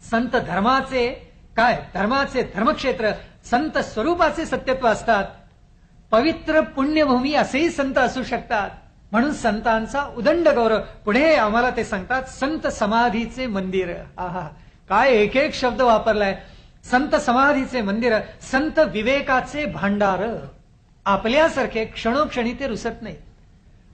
संत धर्माचे काय, धर्माचे धर्मक्षेत्र, संत स्वरूपाचे सत्यत्व असतात. पवित्र पुण्यभूमी असेही संत असू शकतात. म्हणून संतांचा उदंड गौरव. पुढे आम्हाला ते सांगतात, संत समाधीचे मंदिर. आहा, काय एक एक शब्द वापरलाय. संत समाधीचे मंदिर, संत विवेकाचे भांडार. आपल्यासारखे क्षणोक्षणी ते रुसत नाहीत,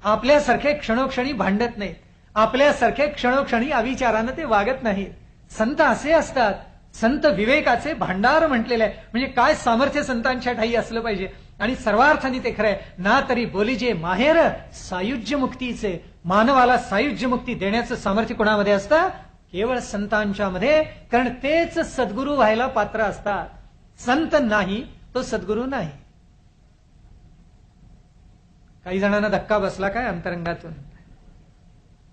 आपल्यासारखे क्षणोक्षणी भांडत नाहीत, आपल्यासारखे क्षणोक्षणी अविचारानं ते वागत नाहीत. संत असे असतात. संत विवेकाचे भांडार म्हटलेले आहे. म्हणजे काय सामर्थ्य संतांच्या ठाई असलं पाहिजे. आणि सर्वार्थाने ते खरंय ना. तरी बोलीजे माहेर सायुज्य मुक्तीचे. मानवाला सायुज्य मुक्ती देण्याचं सामर्थ्य कोणामध्ये असतं? केवळ संतांच्या मध्ये. कारण तेच सद्गुरू व्हायला पात्र असतात. संत नाही तो सद्गुरू नाही. काही जणांना धक्का बसला काय अंतरंगातून,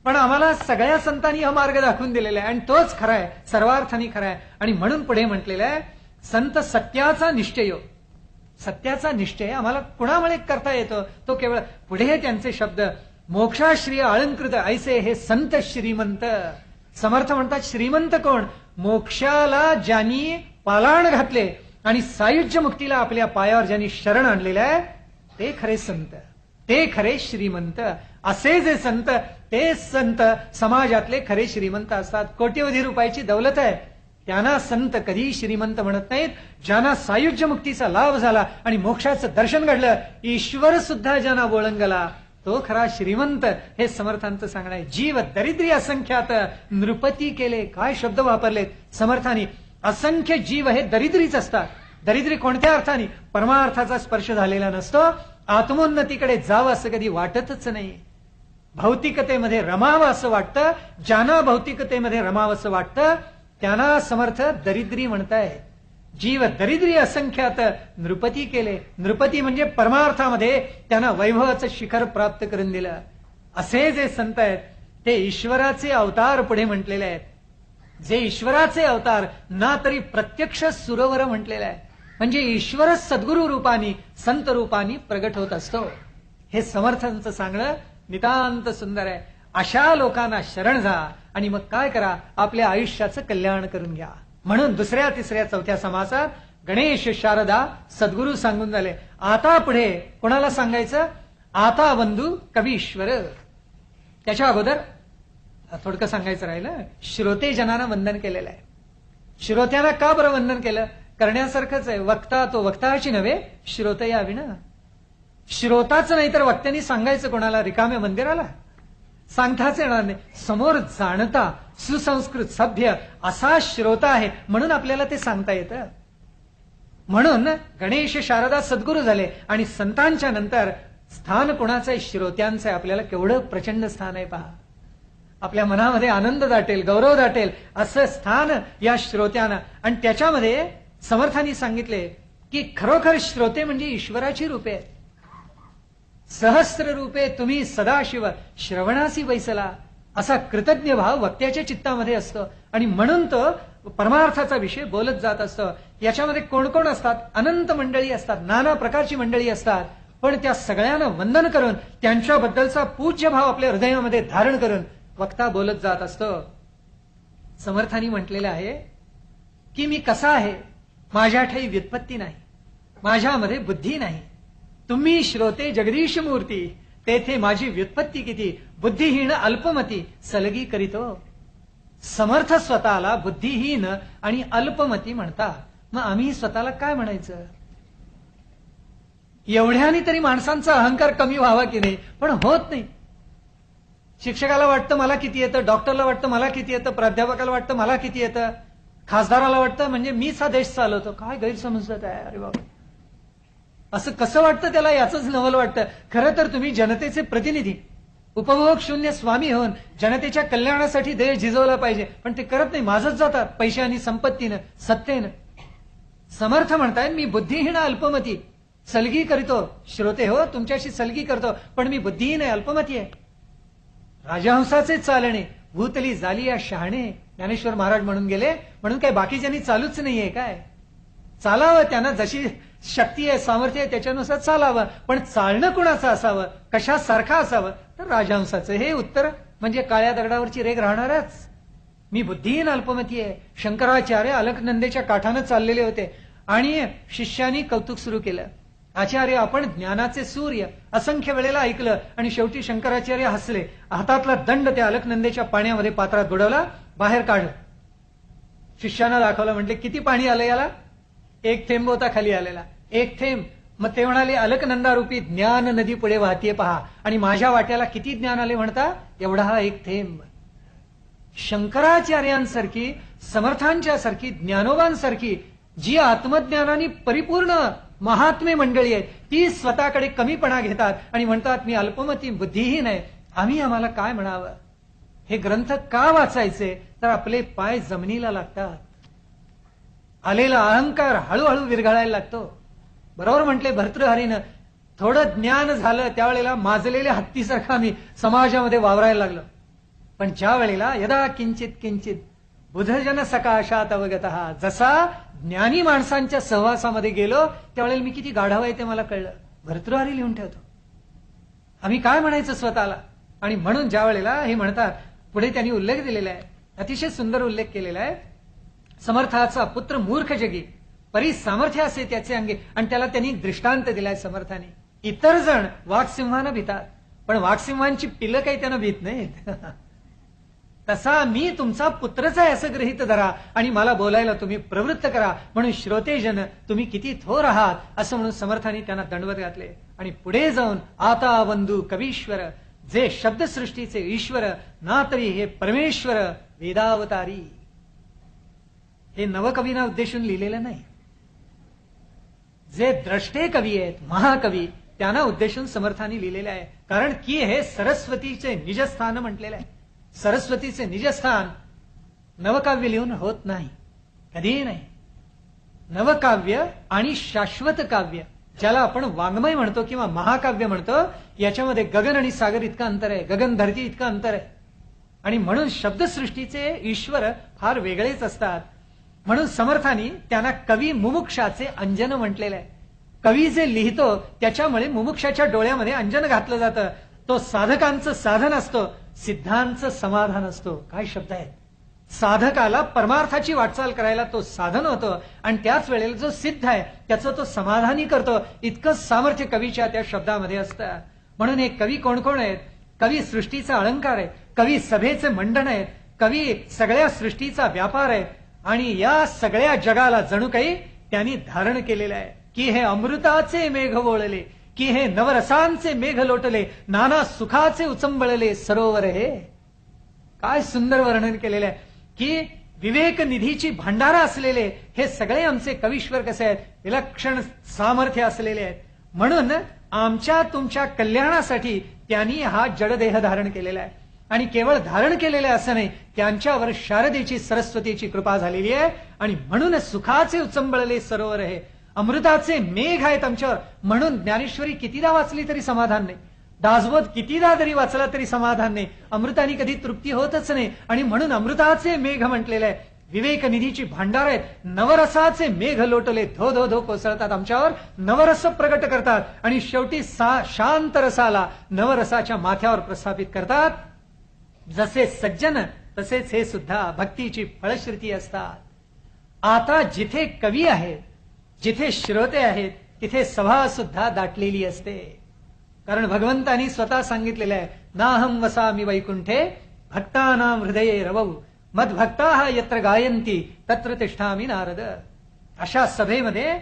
पण आम्हाला सगळ्या संतांनी हा मार्ग दाखवून दिलेला आहे आणि तोच खरा आहे, सर्वार्थाने खरा आहे. आणि म्हणून पुढे म्हटलेलं आहे, संत सत्याचा निश्चय. सत्याचा निश्चय आम्हाला कुणामुळे करता येतो? तो केवळ पुढे त्यांचे शब्द, मोक्षाश्रिय अलंकृत ऐसे हे संत श्रीमंत. समर्थ म्हणतात, श्रीमंत कोण? मोक्षाला ज्यांनी पालाण घातले आणि सायुज्य मुक्तीला आपल्या पायावर ज्यांनी शरण आणलेलं आहे ते खरे संत, ते खरे श्रीमंत. असे जे संत, ते संत समाजातले खरे श्रीमंत असतात. कोट्यवधी रुपयाची दौलत आहे, त्यांना संत कधी श्रीमंत म्हणत नाहीत. ज्यांना सायुज्य मुक्तीचा लाभ झाला आणि मोक्षाचं दर्शन घडलं, ईश्वर सुद्धा ज्यांना ओळंगला, तो खरा श्रीमंत. हे समर्थांचं सांगणं आहे. जीव दरिद्री असंख्यात नृपती केले. काय शब्द वापरलेत समर्थांनी. असंख्य जीव हे दरिद्रीच असतात. दरिद्री कोणत्या अर्थाने? परमार्थाचा स्पर्श झालेला नसतो, आत्मोन्नतीकडे जावं असं कधी वाटतच नाही, भौतिकतेमध्ये रमावं असं वाटतं. ज्यांना भौतिकतेमध्ये रमावं असं वाटतं त्यांना समर्थ दरिद्री म्हणताय. जीव दरिद्री असंख्यात नृपती केले. नृपती म्हणजे परमार्थामध्ये त्यांना वैभवाचं शिखर प्राप्त करून दिलं. असे जे संत आहेत ते ईश्वराचे अवतार पुढे म्हटलेले आहेत. जे ईश्वराचे अवतार ना तरी प्रत्यक्ष सुरवर म्हटलेले आहे. म्हणजे ईश्वरच सद्गुरु रूपानी, संत रूपानी प्रगट होत असतो. हे समर्थांचं सांगणं नितांत सुंदर आहे. अशा लोकांना शरण जा आणि मग काय करा? आपल्या आयुष्याचं कल्याण करून घ्या. म्हणून दुसऱ्या, तिसऱ्या, चौथ्या समासात गणेश, शारदा, सद्गुरू सांगून झाले. आता पुढे कोणाला सांगायचं? आता बंधू कवीश्वर. त्याच्या अगोदर थोडकं सांगायचं राहिलं. श्रोते जनांना वंदन केलेलं आहे. श्रोत्यांना का बरं वंदन केलं? करण्यासारखंच आहे. वक्ता तो वक्ताची नव्हे, श्रोते यावी ना. श्रोताच नाही तर वक्त्यांनी सांगायचं कोणाला? रिकाम्या मंदिराला सांगताच येणार नाही. समोर जाणता सुसंस्कृत सभ्य असा श्रोता आहे म्हणून आपल्याला ते सांगता येतं. म्हणून गणेश, शारदा, सद्गुरू झाले आणि संतांच्या नंतर स्थान कोणाचं आहे? श्रोत्यांचं आहे. आपल्याला केवढं प्रचंड स्थान आहे पहा. आपल्या मनामध्ये आनंद दाटेल, गौरव दाटेल असं स्थान या श्रोत्यांना. आणि त्याच्यामध्ये समर्थांनी सांगितले की खरोखर श्रोते म्हणजे ईश्वराची रूपे आहेत. सहस्र रूपे तुम्ही सदाशिव श्रवणासी बैसला असा कृतज्ञ भाव वक्त्याच्या चित्तामध्ये असतो आणि म्हणून तो परमार्थाचा विषय बोलत जात असतो. याच्यामध्ये कोण कोण असतात? अनंत मंडळी असतात, नाना प्रकारची मंडळी असतात. पण त्या सगळ्यांना वंदन करून त्यांच्याबद्दलचा पूज्य भाव आपल्या हृदयामध्ये धारण करून वक्ता बोलत जात असतो. समर्थांनी म्हटलेलं आहे की मी कसा आहे? माझ्या ठाई व्युत्पत्ती नाही, माझ्यामध्ये बुद्धी नाही. तुम्ही श्रोते जगदीश मूर्ती, तेथे माझी व्युत्पत्ती किती? बुद्धिहीन अल्पमती सलगी करीतो. समर्थ स्वतःला बुद्धिहीन आणि अल्पमती म्हणतात. मग आम्ही स्वतःला काय म्हणायचं? एवढ्याने तरी माणसांचा अहंकार कमी व्हावा की नाही, पण होत नाही. शिक्षकाला वाटतं मला किती येतं, डॉक्टरला वाटतं मला किती येतं, प्राध्यापकाला वाटतं मला किती येतं, खासदाराला वाटतं म्हणजे मीच हा देश चालवतो. काय गैरसमजत आहे? अरे बाबा, असं कसं वाटतं त्याला? याचंच नवल वाटतं. खरं तर तुम्ही जनतेचे प्रतिनिधी, उपभोग शून्य स्वामी होऊन जनतेच्या कल्याणासाठी देश झिजवला पाहिजे, पण ते करत नाही. माझंच जातात पैशाने, संपत्तीनं, सत्तेनं. समर्थ म्हणताय मी बुद्धिहीन अल्पमती सलगी करतो. श्रोते हो, तुमच्याशी सलगी करतो, पण मी बुद्धिहीन आहे, अल्पमती आहे. राजहंसाचे चालणे भूतली झाली या शहाणे, ज्ञानेश्वर महाराज म्हणून गेले. म्हणून काय बाकीच्यांनी चालूच नाहीये काय? चालावं, त्यांना जशी शक्ती आहे, सामर्थ्य आहे, त्याच्यानुसार चालावं. पण चालणं कुणाचं असावं, कशासारखं असावं? तर राजहंसाचं. हे उत्तर म्हणजे काळ्या दगडावरची रेग राहणारच. मी बुद्धिहीन अल्पमती आहे. शंकराचार्य अलकनंदेच्या काठानं चाललेले होते आणि शिष्यांनी कौतुक सुरू केलं. आचार्य, आपण ज्ञानाचे सूर्य, असंख्य वेळेला ऐकलं. आणि शेवटी शंकराचार्य हसले. हातातला दंड त्या अलकनंदेच्या पाण्यामध्ये पात्रात बुडवला, बाहेर काढलं. शिष्यानं दाखवलं, म्हटले किती पाणी आलं याला? एक थेंब होता खाली आलेला, एक थेंब. मग ते म्हणाले, अलकनंदारूपी ज्ञान नदी पुढे वाहतीये पहा. आणि माझ्या वाट्याला किती ज्ञान आले म्हणता? एवढा हा एक थेंब. शंकराचार्यांसारखी, समर्थांच्या सारखी, ज्ञानोबांसारखी जी आत्मज्ञानाने परिपूर्ण महात्मे मंडळी आहेत, ती स्वतःकडे कमीपणा घेतात आणि म्हणतात मी अल्पमती बुद्धिहीन आहे. आम्हाला काय म्हणावं? हे ग्रंथ का वाचायचे? तर आपले पाय जमिनीला लागतात. आलेला अहंकार हळूहळू विरघळायला लागतो. बरोबर म्हटले भर्तृहरीनं, थोडं ज्ञान झालं त्यावेळेला माजलेल्या हत्तीसारखं आम्ही समाजामध्ये वावरायला लागलो. पण ज्या वेळेला यदा किंचित किंचित बुधजन सकाशात अवगत, जसा ज्ञानी माणसांच्या सहवासामध्ये गेलो त्यावेळेला मी किती गाढव आहे ते मला कळलं. भर्तृहरी लिहून ठेवतो. आम्ही काय म्हणायचं स्वतःला? आणि म्हणून ज्या वेळेला हे म्हणतात, पुढे त्यांनी उल्लेख दिलेला आहे, अतिशय सुंदर उल्लेख केलेला आहे. समर्थाचा पुत्र मूर्ख जगी, परी सामर्थ्य असे त्याचे अंगे. आणि त्याला त्यांनी दृष्टांत दिलाय समर्थाने. इतर जण वाघसिंहानं भीतात, पण वाघसिंहांची पिलं काही त्यांना भीत नाहीत. तसा मी तुमचा पुत्रच आहे असं गृहीत धरा आणि मला बोलायला तुम्ही प्रवृत्त करा. म्हणून श्रोतेजन तुम्ही किती थोर आहात असं म्हणून समर्थांनी त्यांना दंडवत घातले. आणि पुढे जाऊन आता बंधू कवीश्वर, जे शब्दसृष्टीचे ईश्वर ना तरी हे परमेश्वर वेदावतारी. हे नवकवींना उद्देशून लिहिलेलं नाही. जे द्रष्टे कवी आहेत, महाकवी, त्यांना उद्देशून समर्थांनी लिहिलेलं आहे. कारण की हे सरस्वतीचे निजस्थान म्हटलेलं आहे. सरस्वतीचे निजस्थान नवकाव्य लिहून होत नाही, कधीही नाही. नवकाव्य आणि शाश्वत काव्य, ज्याला आपण वाङ्मय म्हणतो किंवा महाकाव्य म्हणतो, याच्यामध्ये गगन आणि सागर इतकं अंतर आहे, गगन धरती इतकं अंतर आहे. आणि म्हणून शब्दसृष्टीचे ईश्वर फार वेगळेच असतात. म्हणून समर्थांनी त्यांना कवी मुमुक्षाचे अंजन म्हटलेलं आहे. कवी जे लिहितो त्याच्यामुळे मुमुक्षाच्या डोळ्यामध्ये अंजन घातलं जातं. तो साधकांचं साधन असतो, सिद्धांचं समाधान असतो. काय शब्द आहेत! साधकाला परमार्थाची वाटचाल करायला तो साधन होतो आणि त्याच वेळेला जो सिद्ध आहे त्याचं तो समाधानी करतो. इतकं सामर्थ्य कवीच्या त्या शब्दामध्ये असतं. म्हणून हे कवी कोण कोण आहेत? कवी सृष्टीचा अलंकार आहे, कवी सभेचे मंडन आहेत, कवी सगळ्या सृष्टीचा व्यापार आहे. आणि या सगळ्या जगाला जणू काही त्यांनी धारण केलेलं आहे. की हे अमृताचे मेघ वोळले, की हे नवरसांचे मेघ लोटले, नाना सुखाचे उचंबळले सरोवर. हे काय सुंदर वर्णन केलेलं आहे. की विवेक निधीची भांडारा असलेले हे सगळे आमचे कवीश्वर कसे आहेत, विलक्षण सामर्थ्य असलेले आहेत. म्हणून आमच्या तुमच्या कल्याणासाठी त्यांनी हा जडदेह धारण केलेला आहे. आणि केवळ धारण केलेले असं नाही, त्यांच्यावर शारदेची सरस्वतीची कृपा झालेली आहे. आणि म्हणून सुखाचे उचंबळले सरोवर हे अमृताचे मेघ आहेत आमच्यावर. म्हणून ज्ञानेश्वरी कितीदा वाचली तरी समाधान नाही, दासबोध कितीदा जरी वाचला तरी समाधान नाही, अमृताने कधी तृप्ती होतच नाही. आणि म्हणून अमृताचे मेघ म्हटलेलं आहे. विवेक निधीची भांडार आहेत, नवरसाचे मेघ लोटले, धो धो धो कोसळतात आमच्यावर, नवरस प्रगट करतात आणि शेवटी शांत रसाला नवरसाच्या माथ्यावर प्रस्थापित करतात. जसे सज्जन तसेच हे सुद्धा भक्तीची फळश्रुती असतात. आता जिथे कवी आहेत, जिथे श्रोते आहेत, तिथे सभा सुद्धा दाटलेली असते. कारण भगवंतांनी स्वतः सांगितलेलं आहे, नाहम वसामि वैकुंठे भक्तानां हृदये रवौ मद्भक्ताः यत्र गायन्ति तत्र तिष्ठामि नारद. अशा सभेमध्ये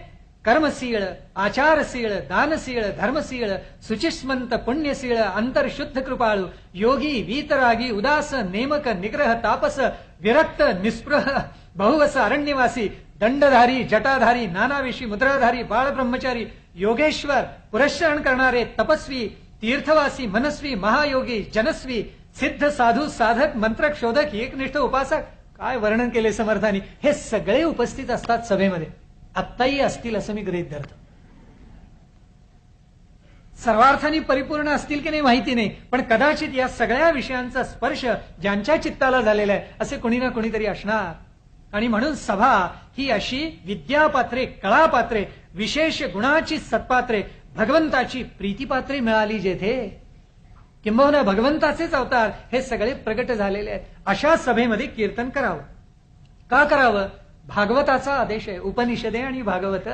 कर्मशीळ, आचारशीळ, दानशीळ, धर्मशीळ, सुचिस्मंत, पुण्यशीळ, अंतरशुद्ध कृपाळू, योगी, वीतरागी, उदास, नेमक, निग्रह, तापस, विरक्त, निस्पृह, बहुवस, अरण्यवासी, दंडधारी, जटाधारी, नानाविषी, मुद्राधारी, बाळ ब्रह्मचारी, योगेश्वर, पुरस्करण करणारे, तपस्वी, तीर्थवासी, मनस्वी, महायोगी, जनस्वी, सिद्ध, साधू, साधक, मंत्रक, शोधक, एकनिष्ठ, उपासक. काय वर्णन केले समर्थांनी! हे सगळे उपस्थित असतात सभेमध्ये. आत्ताही असतील असं मी गृहीत धरतो. सर्वार्थाने परिपूर्ण असतील की नाही माहिती नाही, पण कदाचित या सगळ्या विषयांचा स्पर्श ज्यांच्या चित्ताला झालेला आहे असे कुणी ना कुणीतरी असणार. आणि म्हणून सभा ही अशी विद्यापात्रे, कळापात्रे, विशेष गुणाची सत्पात्रे, भगवंताची प्रीतीपात्रे मिळाली जेथे, किंबहुना भगवंताचेच अवतार हे सगळे प्रगट झालेले आहेत, अशा सभेमध्ये कीर्तन करावं. का करावं? भागवताचा आदेश आहे. उपनिषदे आणि भागवत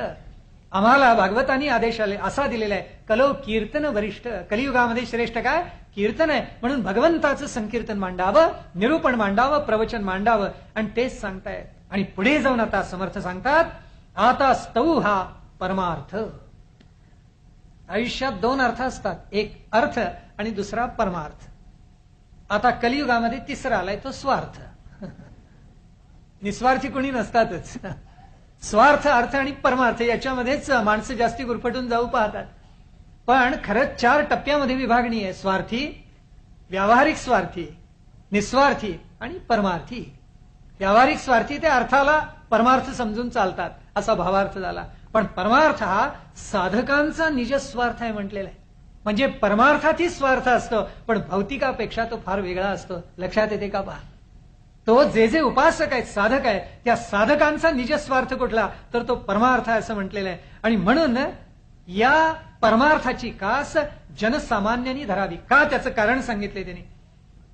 आम्हाला भागवतांनी आदेश आले असा दिलेला आहे, कलो कीर्तन वरिष्ठ. कलियुगामध्ये श्रेष्ठ काय? कीर्तन आहे. म्हणून भगवंताचं संकीर्तन मांडावं, निरूपण मांडावं, प्रवचन मांडावं, आणि तेच सांगतायत. आणि पुढे जाऊन आता समर्थ सांगतात, आता स्तऊ हा परमार्थ. आयुष्यात दोन अर्थ असतात, एक अर्थ आणि दुसरा परमार्थ. आता कलियुगामध्ये तिसरा आलाय, तो स्वार्थ. निस्वार्थी कोणी नसतातच. स्वार्थ, अर्थ आणि परमार्थ याच्यामध्येच माणसं जास्ती गुरफटून जाऊ पाहतात. पण खरंच 4 टप्प्यामध्ये विभागणी आहे: स्वार्थी, व्यावहारिक स्वार्थी, निस्वार्थी आणि परमार्थी. व्यावहारिक स्वार्थी ते अर्थाला परमार्थ समजून चालतात असा भावार्थ झाला. पण परमार्थ हा साधकांचा निजस्वार्थ आहे म्हटलेला आहे. म्हणजे परमार्थातही स्वार्थ असतो, पण भौतिकापेक्षा तो फार वेगळा असतो. लक्षात येते का? पहा, तो जे जे उपासक आहेत, साधक आहेत, त्या साधकांचा निजस्वार्थ कुठला, तर तो परमार्थ आहे असं म्हटलेलं आहे. आणि म्हणून या परमार्थाची कास जनसामान्यांनी धरावी. का? त्याचं कारण सांगितले त्याने,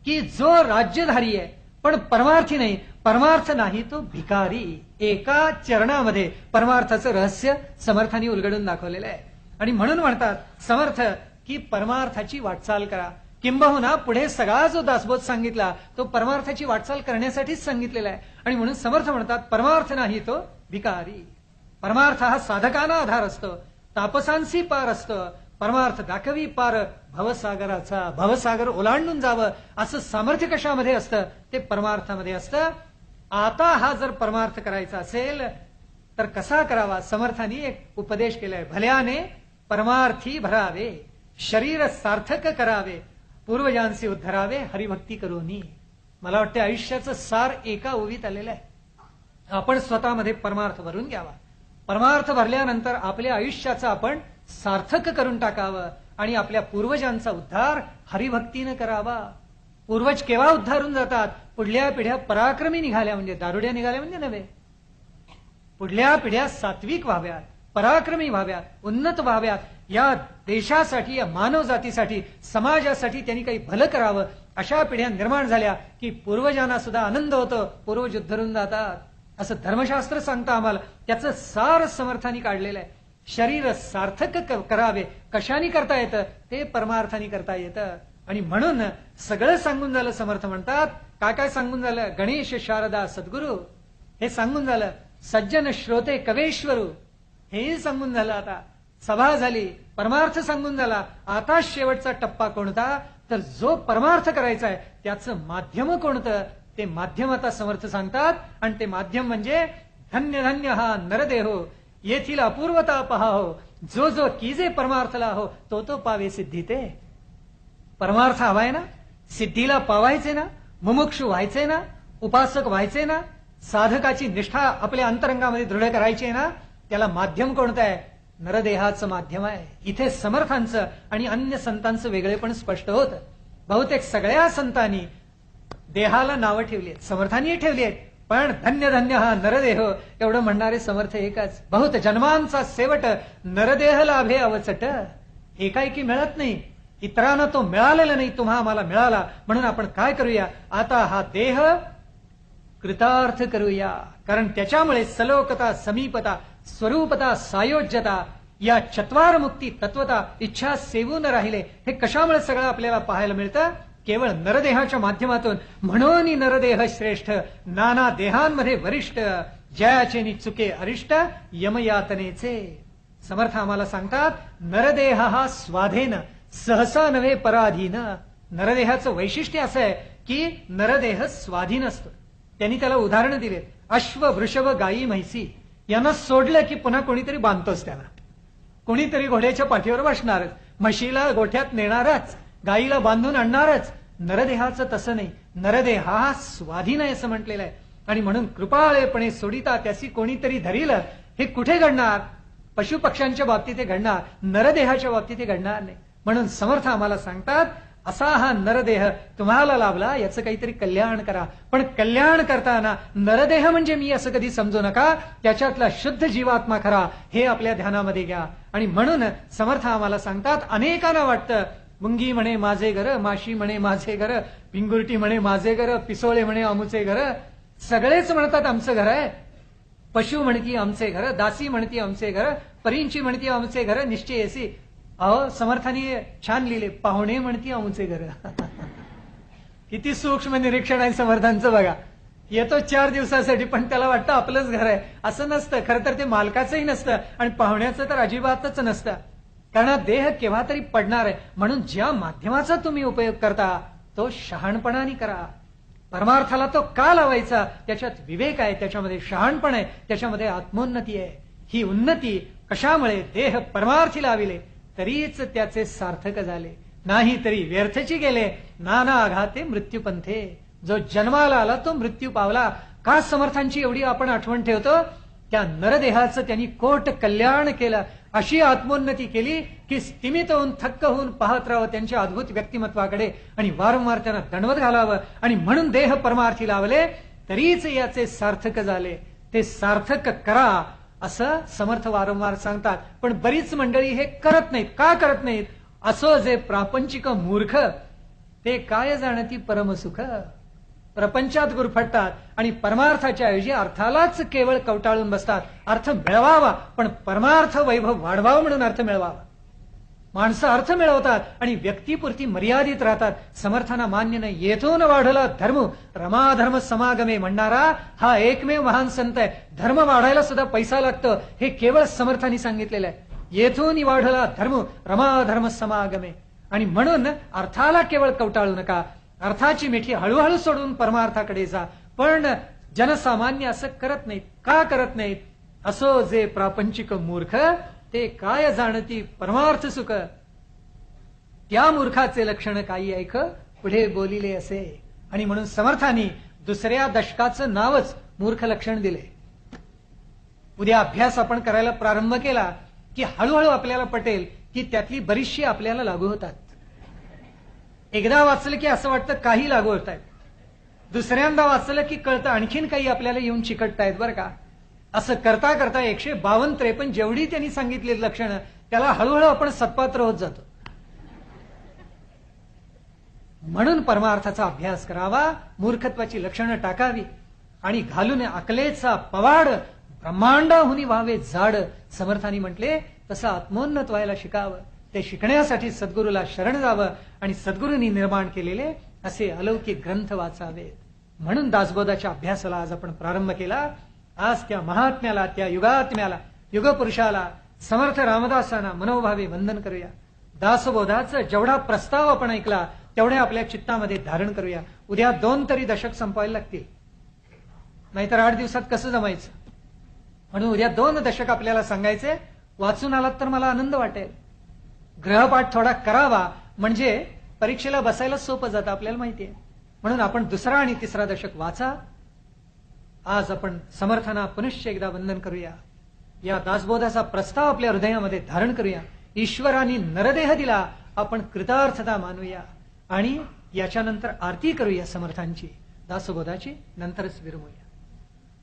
की जो राज्यधारी आहे पण परमार्थी नाही, परमार्थ नाही तो भिकारी. एका चरणामध्ये परमार्थाचं रहस्य समर्थांनी उलगडून दाखवलेलं आहे. आणि म्हणून म्हणतात समर्थ की परमार्थाची वाटचाल करा. किंबहुना पुढे सगळा जो दासबोध सांगितला तो परमार्थाची वाटचाल करण्यासाठीच सांगितलेला आहे. आणि म्हणून समर्थ म्हणतात परमार्थ नाही तो भिकारी. परमार्थ हा साधकांना आधार असतो, तापसांशी पार असतं. परमार्थ दाखवी पार भवसागराचा. भवसागर ओलांडून जावं असं सामर्थ्य कशामध्ये असतं? ते परमार्थामध्ये असतं. आता हा जर परमार्थ करायचा असेल तर कसा करावा? समर्थांनी एक उपदेश केलाय, भल्याने परमार्थी भरावे, शरीर सार्थक करावे, पूर्वजांचे उद्धरावे, हरिभक्ती करूनी. मला वाटते आयुष्याचं सार एका ओवीत आलेलं आहे. आपण स्वतःमध्ये परमार्थ भरून घ्यावा. परमार्थ भरल्यानंतर आपल्या आयुष्याचं आपण सार्थक करून टाकावं आणि आपल्या पूर्वजांचा उद्धार हरिभक्तीनं करावा. पूर्वज केव्हा उद्धारून जातात? पुढल्या पिढ्या पराक्रमी निघाल्या म्हणजे, दारुड्या निघाल्या म्हणजे नव्हे. पुढल्या पिढ्या सात्विक व्हाव्यात, पराक्रमी व्हाव्यात, उन्नत व्हाव्यात. या देशासाठी, या मानव जातीसाठी, समाजासाठी त्यांनी काही भलं करावं, अशा पिढ्या निर्माण झाल्या की पूर्वजांना सुद्धा आनंद होतो, पूर्वज उद्धरून जातात असं धर्मशास्त्र सांगतं आम्हाला. त्याचं सार समर्थांनी काढलेलं आहे. शरीर सार्थक करावे. कशाने करता येतं? ते परमार्थाने करता येतं. आणि म्हणून सगळं सांगून झालं. समर्थ म्हणतात काय काय सांगून झालं? गणेश, शारदा, सद्गुरू हे सांगून झालं. सज्जन, श्रोते, कवेश्वरू हे सांगून झालं. आता सभा झाली, परमार्थ सांगून झाला. आता शेवटचा टप्पा कोणता? तर जो परमार्थ करायचा आहे त्याचं माध्यम कोणतं? ते माध्यम आता समर्थ सांगतात. आणि ते माध्यम म्हणजे धन्य धन्य हा नरदेहो, येथील अपूर्वता पहा हो, जो जो कीजे परमार्थला हो, तो तो पावे सिद्धी. ते परमार्थ हवाय ना, सिद्धीला पावायचे ना, मुमुक्षु व्हायचे ना, उपासक व्हायचे ना, साधकाची निष्ठा आपल्या अंतरंगामध्ये दृढ करायची आहे ना, त्याला माध्यम कोणतं आहे? नरदेहाचं माध्यम आहे. इथे समर्थांचं आणि अन्य संतांचं वेगळेपण स्पष्ट होतं. बहुतेक सगळ्या संतांनी देहाला नावं ठेवली आहेत, समर्थांनी ठेवली आहेत, पण धन्य धन्य हा नरदेह एवढं म्हणणारे समर्थ एकच. बहुत जन्मांचा सेवट नरदेह लाभे अवचट. एकाएकी मिळत नाही, इतरांना तो मिळालेला नाही, तुम्हा आम्हाला मिळाला. म्हणून आपण काय करूया? आता हा देह कृतार्थ करूया. कारण त्याच्यामुळे सलोकता, समीपता, स्वरूपता, सायोज्यता, या चत्वार मुक्ती, तत्वता, इच्छा सेवून राहिले. हे कशामुळे सगळं आपल्याला पाहायला मिळतं? केवळ नरदेहाच्या माध्यमातून. म्हणून नरदेह श्रेष्ठ, नाना देहांमध्ये वरिष्ठ, जयाचे चुके अरिष्ट, यमयातनेचे. समर्थ आम्हाला सांगतात नरदेह हा स्वाधीन, सहसा नव्हे पराधीन. नरदेहाचं वैशिष्ट्य असं आहे की नरदेह स्वाधीन असतो. त्यांनी त्याला उदाहरण दिले. अश्व, वृषभ, गायी, म्हैसी यांना सोडलं की पुन्हा कोणीतरी बांधतोच त्याला. कोणीतरी घोड्याच्या पाठीवर बसणारच, म्हशीला गोठ्यात नेणारच, गायीला बांधून आणणारच. नरदेहाचं तसं नाही. नरदेह हा स्वाधीन आहे असं म्हटलेलं आहे. आणि म्हणून कृपाळेपणे सोडिता त्याची कोणीतरी धरील. हे कुठे घडणार? पशुपक्ष्यांच्या बाबतीत हे घडणार, नरदेहाच्या बाबतीत हे घडणार नाही. म्हणून समर्थ आम्हाला सांगतात, असा हा नरदेह तुम्हाला लाभला, याचं काहीतरी कल्याण करा. पण कल्याण करताना नरदेह म्हणजे मी असं कधी समजू नका, त्याच्यातला शुद्ध जीवात्मा खरा हे आपल्या ध्यानामध्ये घ्या. आणि म्हणून समर्थ आम्हाला सांगतात, अनेकांना वाटतं मुंगी म्हणे माझे घर, माशी म्हणे माझे घर, पिंगुरटी म्हणे माझे घर, पिसोळे म्हणे आमुचे घर, सगळेच म्हणतात आमचं घर आहे. पशु म्हणती आमचे घर, दासी म्हणती आमचे घर, परींची म्हणती आमचे घर, निश्चयसी. अहो समर्थानी छान लिहिले, पाहुणे म्हणती आमचे घर. किती सूक्ष्म निरीक्षण आहे समर्थांचं बघा. येतो 4 दिवसासाठी, पण त्याला वाटतं आपलंच घर आहे. असं नसतं. खरं तर ते मालकाचंही नसतं आणि पाहुण्याचं तर अजिबातच नसतं. कारण देह केव्हा तरी पडणार आहे. म्हणून ज्या माध्यमाचा तुम्ही उपयोग करता तो शहाणपणाने करा. परमार्थाला तो का लावायचा, त्याच्यात विवेक आहे, त्याच्यामध्ये शहाणपण आहे, त्याच्यामध्ये आत्मोन्नती आहे. ही उन्नती कशामुळे, देह परमार्थी लाविले तरीच त्याचे सार्थक झाले, नाही तरी व्यर्थची गेले. नाना आघाते मृत्यूपंथे, जो जन्माला आला तो मृत्यू पावला. का समर्थांची एवढी आपण आठवण ठेवतो, त्या नरदेहाचं त्यांनी कोट कल्याण केलं, अशी आत्मोन्नती केली की स्तिमित होऊन थक्क होऊन पाहत राहावं त्यांच्या अद्भुत व्यक्तिमत्वाकडे आणि वारंवार त्यांना दंडवत घालावं. आणि म्हणून देह परमार्थी लावले तरीच याचे सार्थक झाले. ते सार्थक करा असं समर्थ वारंवार सांगतात. पण बरीच मंडळी हे करत नाहीत. का करत नाहीत? असो जे प्रापंचिक मूर्ख ते काय जाणती परमसुख. प्रपंचात गुरफटतात आणि परमार्थाच्या ऐवजी अर्थालाच केवळ कवटाळून बसतात. अर्थ मिळवावा पण परमार्थ वैभव वाढवावं म्हणून अर्थ मिळवावा. माणसं अर्थ मिळवतात आणि व्यक्तीपुरती मर्यादित राहतात. समर्थांना मान्य नाही. येथून वाढला धर्म, रमाधर्म समागमे म्हणणारा हा एकमेव महान संत आहे. धर्म वाढायला सुद्धा पैसा लागतो हे केवळ समर्थांनी सांगितलेलं आहे. येथून वाढला धर्म, रमाधर्म समागमे. आणि म्हणून अर्थाला केवळ कवटाळू नका. अर्थाची मिठी हळूहळू सोडून परमार्थाकडे जा. पण जनसामान्य असं करत नाहीत. का करत नाहीत? असो जे प्रापंचिक मूर्ख ते काय जाणती परमार्थ सुख. त्या मूर्खाचे लक्षण काही ऐक पुढे बोलिले असे. आणि म्हणून समर्थांनी दुसऱ्या दशकाचं नावच मूर्ख लक्षण दिले. उद्या अभ्यास आपण करायला प्रारंभ केला की हळूहळू आपल्याला पटेल की त्यातली बरीचशी आपल्याला लागू होतात. एकदा वाचलं की असं वाटतं काही लागू होत आहेत. दुसऱ्यांदा वाचलं की कळतं आणखीन काही आपल्याला येऊन चिकटतायत बरं का. असं करता करता 152-53 जेवढी त्यांनी सांगितली लक्षणं त्याला हळूहळू आपण सत्पात्र होत जातो. म्हणून परमार्थाचा अभ्यास करावा, मूर्खत्वाची लक्षणं टाकावी आणि घालून अकलेचा पवाड ब्रह्मांडाहुनी व्हावे जाड. समर्थांनी म्हटले तसं आत्मोन्नत व्हायला शिकावं. ते शिकण्यासाठी सद्गुरूला शरण जावं आणि सद्गुरूंनी निर्माण केलेले असे अलौकिक ग्रंथ वाचावेत. म्हणून दासबोधाच्या अभ्यासाला आज आपण प्रारंभ केला. आज त्या महात्म्याला, त्या युगात्म्याला, युगपुरुषाला, समर्थ रामदासांना मनोभावे वंदन करूया. दासबोधाचा जेवढा प्रस्ताव आपण ऐकला तेवढे आपल्या चित्तामध्ये धारण करूया. उद्या 2 तरी दशक संपवायला लागतील, नाहीतर 8 दिवसात कसं जमायचं. म्हणून उद्या 2 दशक आपल्याला सांगायचे. वाचून आलात तर मला आनंद वाटेल. ग्रहपाठ थोडा करावा म्हणजे परीक्षेला बसायला सोपं जातं, आपल्याला माहितीये. म्हणून आपण 2रा आणि 3रा दशक वाचा. आज आपण समर्थांना पुनश्च एकदा वंदन करूया. या दासबोधाचा प्रस्ताव आपल्या हृदयामध्ये धारण करूया. ईश्वराने नरदेह दिला, आपण कृतार्थता मानूया आणि याच्यानंतर आरती करूया समर्थांची, दासबोधाची, नंतरच विरमूया.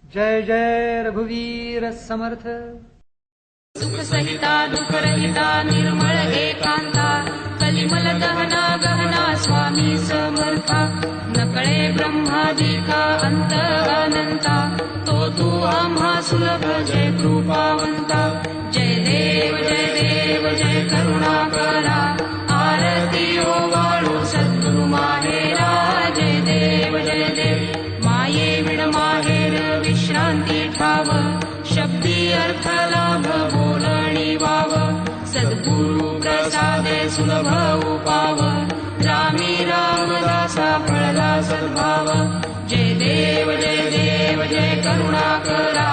जय जय रघुवीर समर्थ. सुख सहिता दुःख रहिता निर्मळ एकांता कलिमल दहना गहना स्वामी समर्था नकळे ब्रह्मादिका अंत अनंता तो तू आम्हा सुलभ जय कृपावंता. जय देव जय करुणाकरा आरती ओवाळू सद्गुरु माहेरा. जय देव माये विण माहेर विश्रांती ठाव शब्दी अर्थ लाभ बोलणी वाव. सद्गुरु प्रसादे सुलभ उपाव रामी रामदासा फळला सद्भाव. जय देव जय करुणाकरा